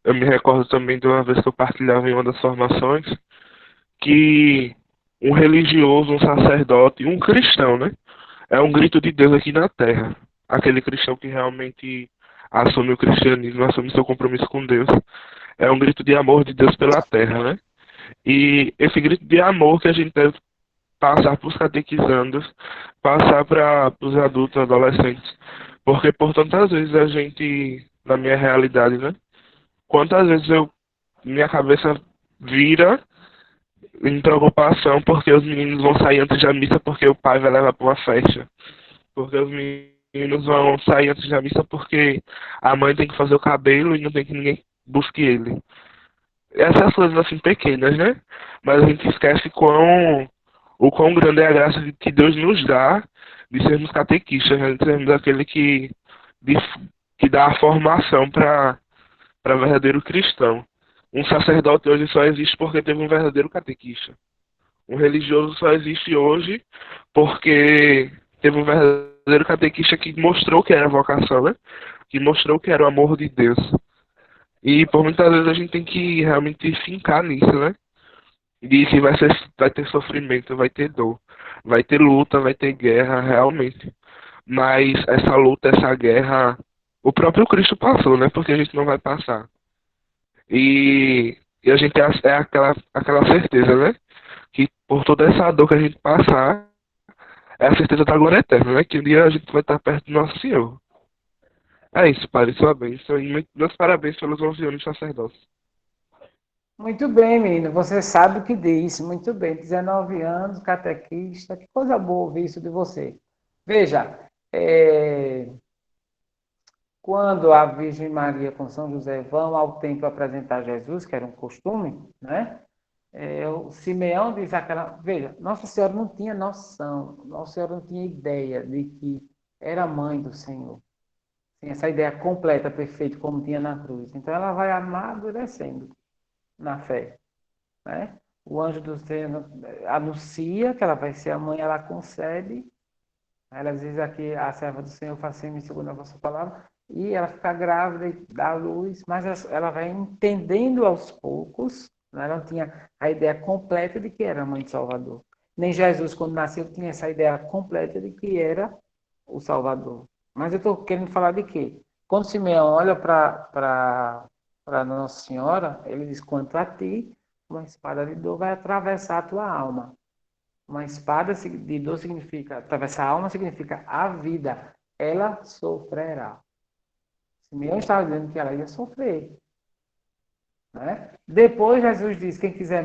eu me recordo também de uma vez que eu partilhava em uma das formações, que um religioso, um sacerdote, um cristão, né? É um grito de Deus aqui na Terra. Aquele cristão que realmente assume o cristianismo, assume seu compromisso com Deus. É um grito de amor de Deus pela Terra, né? E esse grito de amor que a gente deve passar para os catequizandos, passar para os adultos, adolescentes. Porque por tantas vezes a gente, na minha realidade, né? Quantas vezes minha cabeça vira em preocupação porque os meninos vão sair antes da missa porque o pai vai levar para uma festa. Porque os meninos vão sair antes da missa porque a mãe tem que fazer o cabelo e não tem que ninguém busque ele. Essas coisas assim pequenas, né? Mas a gente esquece o quão grande é a graça que Deus nos dá de sermos catequistas, né? De sermos aquele que dá a formação para verdadeiro cristão. Um sacerdote hoje só existe porque teve um verdadeiro catequista. Um religioso só existe hoje porque teve um verdadeiro catequista que mostrou que era a vocação, né? Que mostrou que era o amor de Deus. E por muitas vezes a gente tem que realmente fincar nisso, né? E se vai ter sofrimento, vai ter dor, vai ter luta, vai ter guerra, realmente. Mas essa luta, essa guerra, o próprio Cristo passou, né? Porque a gente não vai passar. E a gente é aquela certeza, né? Que por toda essa dor que a gente passar, é a certeza da glória eterna, né? Que um dia a gente vai estar perto do nosso Senhor. É isso, Padre, sua bênção. E meus parabéns pelos 11 anos de sacerdócio. Muito bem, menino. Você sabe o que diz. Muito bem. 19 anos, catequista. Que coisa boa ouvir isso de você. Veja, quando a Virgem Maria com São José vão ao templo apresentar Jesus, que era um costume, né? O Simeão diz aquela... Veja, Nossa Senhora não tinha noção, Nossa Senhora não tinha ideia de que era mãe do Senhor. Tem essa ideia completa, perfeita, como tinha na cruz. Então, ela vai amadurecendo na fé, né? O anjo do Senhor anuncia que ela vai ser a mãe, ela concebe. Ela diz aqui, a serva do Senhor, faça-me segundo a vossa palavra. E ela fica grávida e dá luz, mas ela vai entendendo aos poucos, Ela não tinha a ideia completa de que era a mãe de Salvador. Nem Jesus, quando nasceu, tinha essa ideia completa de que era o Salvador. Mas eu estou querendo falar de quê? Quando Simeão olha para Nossa Senhora, ele diz, quanto a ti, uma espada de dor vai atravessar a tua alma. Uma espada de dor significa, atravessar a alma significa a vida. Ela sofrerá. Simeão estava dizendo que ela ia sofrer. Né? Depois Jesus diz, quem quiser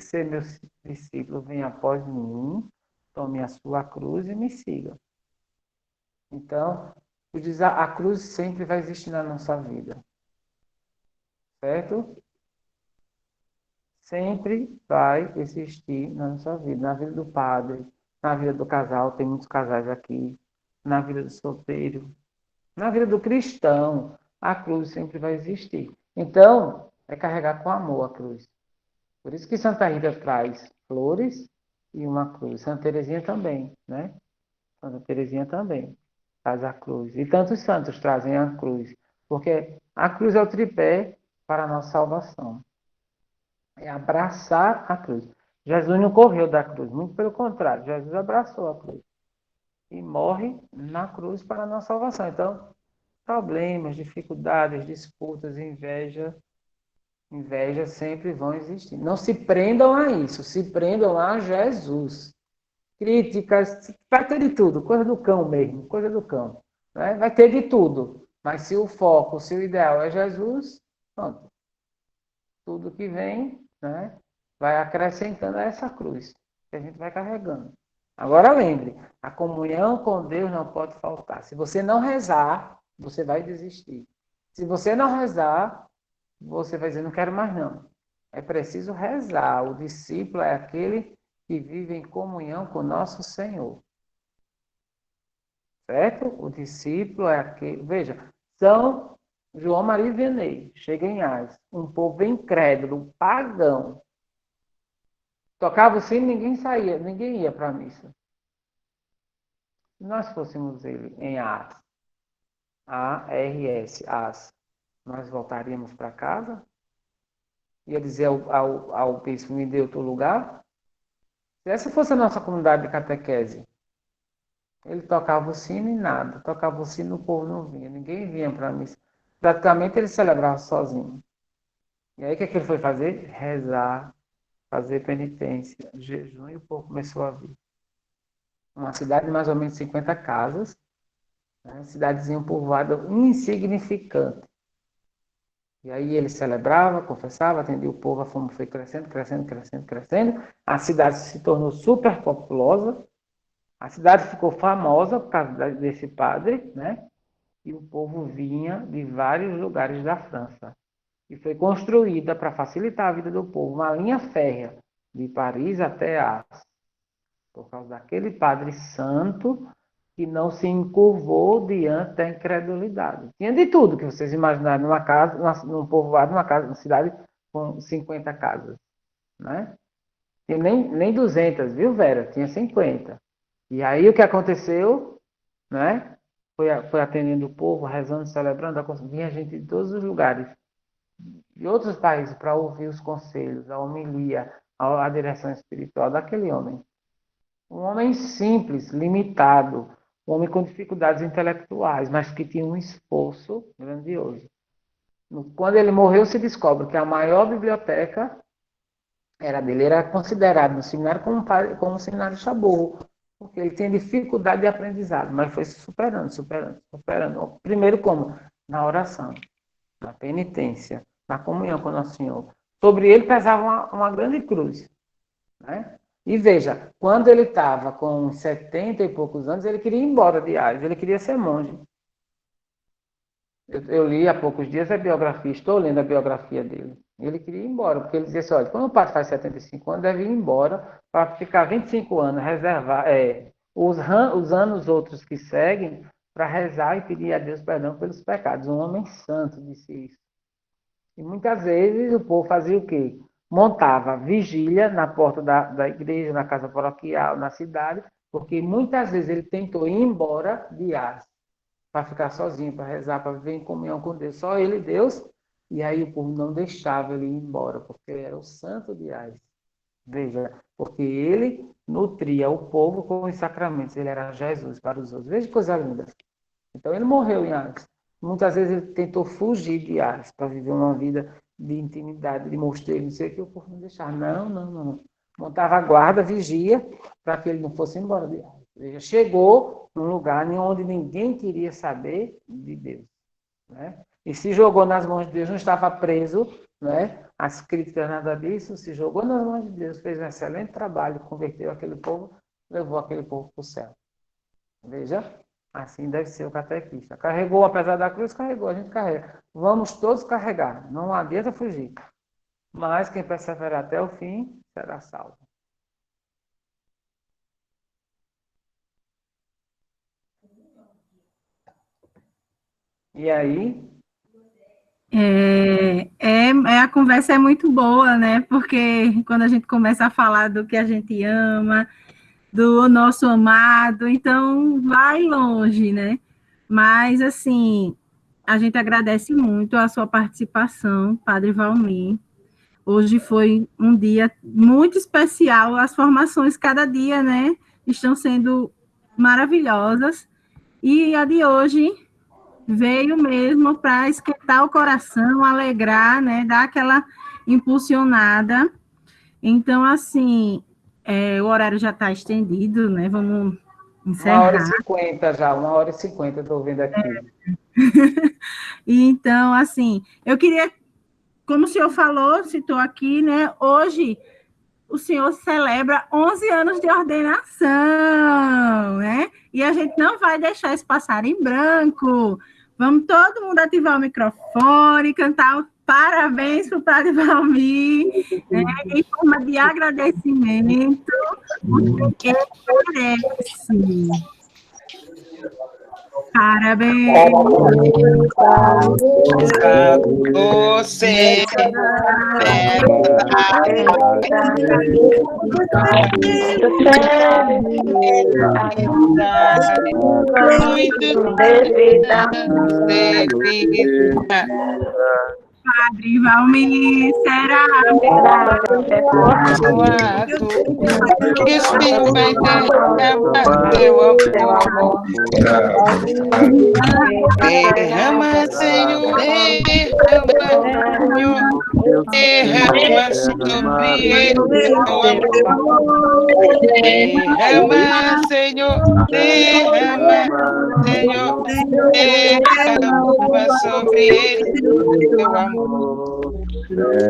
ser meu discípulo, venha após mim, tome a sua cruz e me siga. Então, a cruz sempre vai existir na nossa vida. Certo? Sempre vai existir na nossa vida. Na vida do padre, na vida do casal, tem muitos casais aqui, na vida do solteiro, na vida do cristão, a cruz sempre vai existir. Então, é carregar com amor a cruz. Por isso que Santa Rita traz flores e uma cruz. Santa Teresinha também, né? Santa Teresinha também traz a cruz. E tantos santos trazem a cruz. Porque a cruz é o tripé para a nossa salvação. É abraçar a cruz. Jesus não correu da cruz, muito pelo contrário. Jesus abraçou a cruz. E morre na cruz para a nossa salvação. Então, problemas, dificuldades, disputas, inveja sempre vão existir. Não se prendam a isso, se prendam a Jesus. Críticas, vai ter de tudo, coisa do cão mesmo, coisa do cão. Né? Vai ter de tudo. Mas se o foco, se o ideal é Jesus, pronto. Tudo que vem, né, vai acrescentando a essa cruz que a gente vai carregando. Agora lembre, a comunhão com Deus não pode faltar. Se você não rezar, você vai desistir. Se você não rezar, você vai dizer, não quero mais não. É preciso rezar. O discípulo é aquele que vive em comunhão com nosso Senhor. Certo? O discípulo é aquele... Veja, São João Maria Vianney, chega em Ars, um povo incrédulo, pagão. Tocava o sino, ninguém saía, ninguém ia para a missa. Se nós fôssemos ele em Ars, A-R-S, Ars, nós voltaríamos para casa? Ia dizer ao bispo, me dê outro lugar? Se essa fosse a nossa comunidade de catequese, ele tocava o sino e nada. Tocava o sino, o povo não vinha. Ninguém vinha para a missa. Praticamente ele celebrava sozinho. E aí o que ele foi fazer? Rezar, fazer penitência, jejum, e o povo começou a vir. Uma cidade de mais ou menos 50 casas, né? Cidadezinha povoada insignificante. E aí ele celebrava, confessava, atendia o povo, a fome foi crescendo, crescendo, crescendo, crescendo. A cidade se tornou super populosa. A cidade ficou famosa por causa desse padre, né? E o povo vinha de vários lugares da França. E foi construída, para facilitar a vida do povo, uma linha férrea de Paris até Ars. Por causa daquele padre santo que não se encurvou diante da incredulidade. Tinha de tudo que vocês imaginaram numa casa, num povoado, numa cidade com 50 casas. Né? Tinha nem 200, viu, Vera? Tinha 50. E aí o que aconteceu, né? Foi atendendo o povo, rezando, celebrando, vinha gente de todos os lugares, de outros países, para ouvir os conselhos, a homilia, a direção espiritual daquele homem. Um homem simples, limitado, um homem com dificuldades intelectuais, mas que tinha um esforço grandioso. Quando ele morreu, se descobre que a maior biblioteca era dele, era considerado no seminário como um seminário chaburro, porque ele tinha dificuldade de aprendizado, mas foi superando. Primeiro como? Na oração, na penitência, na comunhão com Nosso Senhor. Sobre ele pesava uma grande cruz. Né? E veja, quando ele estava com 70 e poucos anos, ele queria ir embora de Ars, ele queria ser monge. Eu li há poucos dias a biografia, estou lendo a biografia dele. Ele queria ir embora, porque ele dizia assim, olha, quando o padre faz 75 anos, deve ir embora para ficar 25 anos, reservar os anos outros que seguem, para rezar e pedir a Deus perdão pelos pecados. Um homem santo disse isso. E muitas vezes o povo fazia o quê? Montava vigília na porta da igreja, na casa paroquial, na cidade, porque muitas vezes ele tentou ir embora de Ars, para ficar sozinho, para rezar, para viver em comunhão com Deus. Só ele e Deus. E aí o povo não deixava ele ir embora, porque ele era o santo de Ás. Veja, porque ele nutria o povo com os sacramentos, ele era Jesus para os outros. Veja que coisa linda. Então ele morreu em Ás. Muitas vezes ele tentou fugir de Ás para viver uma vida de intimidade, de mosteiro, não sei o que, o povo não deixava. Não. Montava guarda, vigia, para que ele não fosse embora de Ás. Veja, chegou num lugar onde ninguém queria saber de Deus, né? E se jogou nas mãos de Deus, não estava preso, né? As críticas, nada disso, se jogou nas mãos de Deus, fez um excelente trabalho, converteu aquele povo, levou aquele povo para o céu. Veja, assim deve ser o catequista. Carregou, apesar da cruz, carregou, a gente carrega. Vamos todos carregar, não adianta fugir. Mas quem perseverar até o fim, será salvo. E aí? A conversa é muito boa, né? Porque quando a gente começa a falar do que a gente ama, do nosso amado, então vai longe, né? Mas, assim, a gente agradece muito a sua participação, Padre Valmir. Hoje foi um dia muito especial, as formações cada dia, né? Estão sendo maravilhosas. E a de hoje veio mesmo para esquentar o coração, alegrar, né, dar aquela impulsionada. Então, assim, o horário já está estendido, né, vamos encerrar. 1h50 já, 1h50, estou vendo aqui. E então, assim, eu queria, como o senhor falou, citou aqui, né, hoje o senhor celebra 11 anos de ordenação, né, e a gente não vai deixar isso passar em branco. Vamos todo mundo ativar o microfone, cantar parabéns para o Padre Valmir, né, em forma de agradecimento, porque ele merece. Parabéns para você, Padre Valmir, será que Espírito vai derramar teu amor. Derrama, Senhor, derrama sobre ele teu amor. Derrama, Senhor, derrama, Senhor, derrama sobre ele teu amor.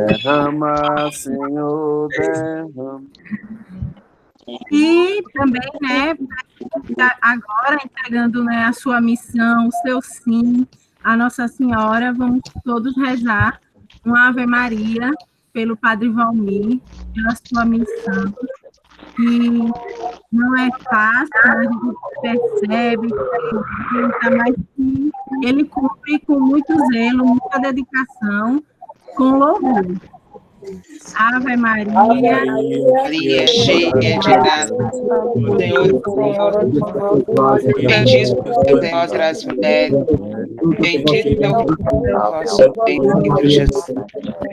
Derrama, Senhor, derrama. E também, né, agora entregando, né, a sua missão, o seu sim, a Nossa Senhora, vamos todos rezar uma Ave Maria pelo Padre Valmir, pela sua missão, que não é fácil, a gente percebe, mas que ele cumpre com muito zelo, muita dedicação, com louvor. Ave Maria, Maria, cheia de graça, o Senhor é convosco. Bendita entre as mulheres, bendito é o fruto do vosso ventre, Jesus.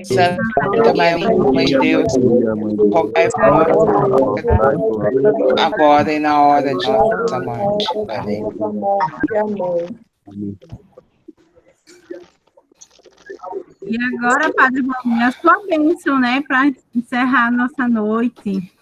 Santa Maria, Mãe de Deus, rogai por nós, agora e na hora de nossa morte. Amém. E agora, Padre Valmir, a sua bênção, né, para encerrar a nossa noite.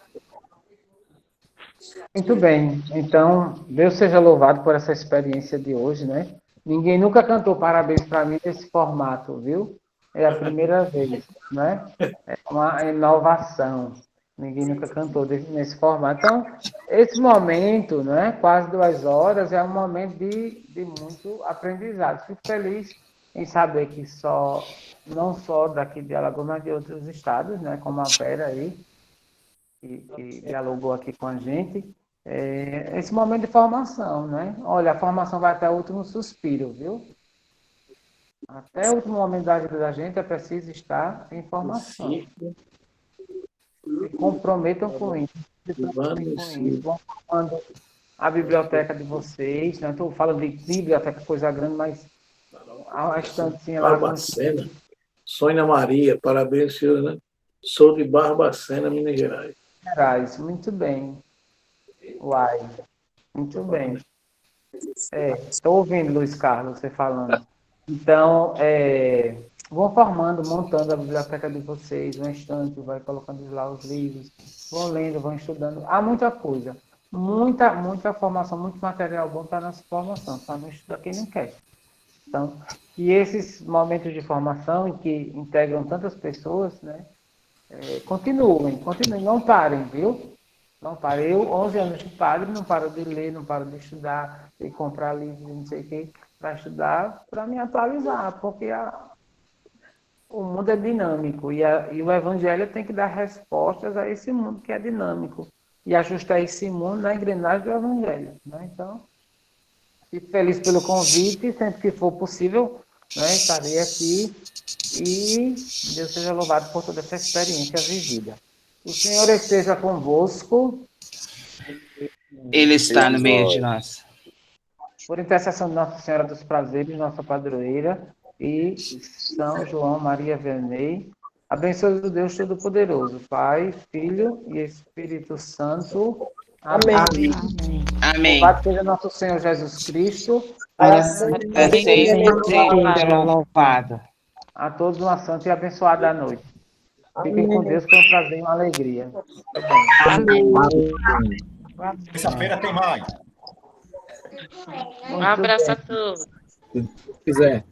Muito bem. Então, Deus seja louvado por essa experiência de hoje, né? Ninguém nunca cantou parabéns para mim nesse formato, viu? É a primeira vez, né? É uma inovação. Ninguém nunca cantou nesse formato. Então, esse momento, né, quase 2 horas, é um momento de muito aprendizado. Fico feliz em saber que não só daqui de Alagoas, mas de outros estados, né, como a Vera aí, que dialogou aqui com a gente, esse momento de formação, né? Olha, a formação vai até o último suspiro, viu? Até o último momento da vida da gente é preciso estar em formação. Se comprometam com isso. Vão formando a biblioteca de vocês, né? Estou falando de biblioteca, coisa grande, mas a estantezinha lá Sônia Maria, parabéns, senhor, né? Sou de Barbacena, Minas Gerais. Gerais, muito bem. Uai, muito bem. Estou ouvindo, Luiz Carlos, você falando. Então, vão formando, montando a biblioteca de vocês, um estante, vai colocando lá os livros, vão lendo, vão estudando. Há muita coisa, muita formação, muito material bom para a nossa formação, só não estuda quem não quer. Então, e esses momentos de formação em que integram tantas pessoas, né, continuem, não parem, viu? Não parem. Eu, 11 anos de padre, não paro de ler, não paro de estudar, de comprar livros, não sei o quê, para estudar, para me atualizar, porque o mundo é dinâmico e o Evangelho tem que dar respostas a esse mundo que é dinâmico e ajustar esse mundo na engrenagem do Evangelho. Né? Então, fico feliz pelo convite, sempre que for possível, né, estarei aqui e Deus seja louvado por toda essa experiência vivida. O Senhor esteja convosco. Ele está no meio de nós. Por intercessão de Nossa Senhora dos Prazeres, nossa padroeira, e São João Maria Vianney, abençoe o Deus Todo-Poderoso, Pai, Filho e Espírito Santo. Amém. Amém. Louvado seja nosso Senhor Jesus Cristo. Sempre seja louvado. A todos uma santa e abençoada noite. Fiquem com Deus, foi um prazer e uma alegria. Amém. Terça-feira tem mais. Um abraço a todos. Se quiser.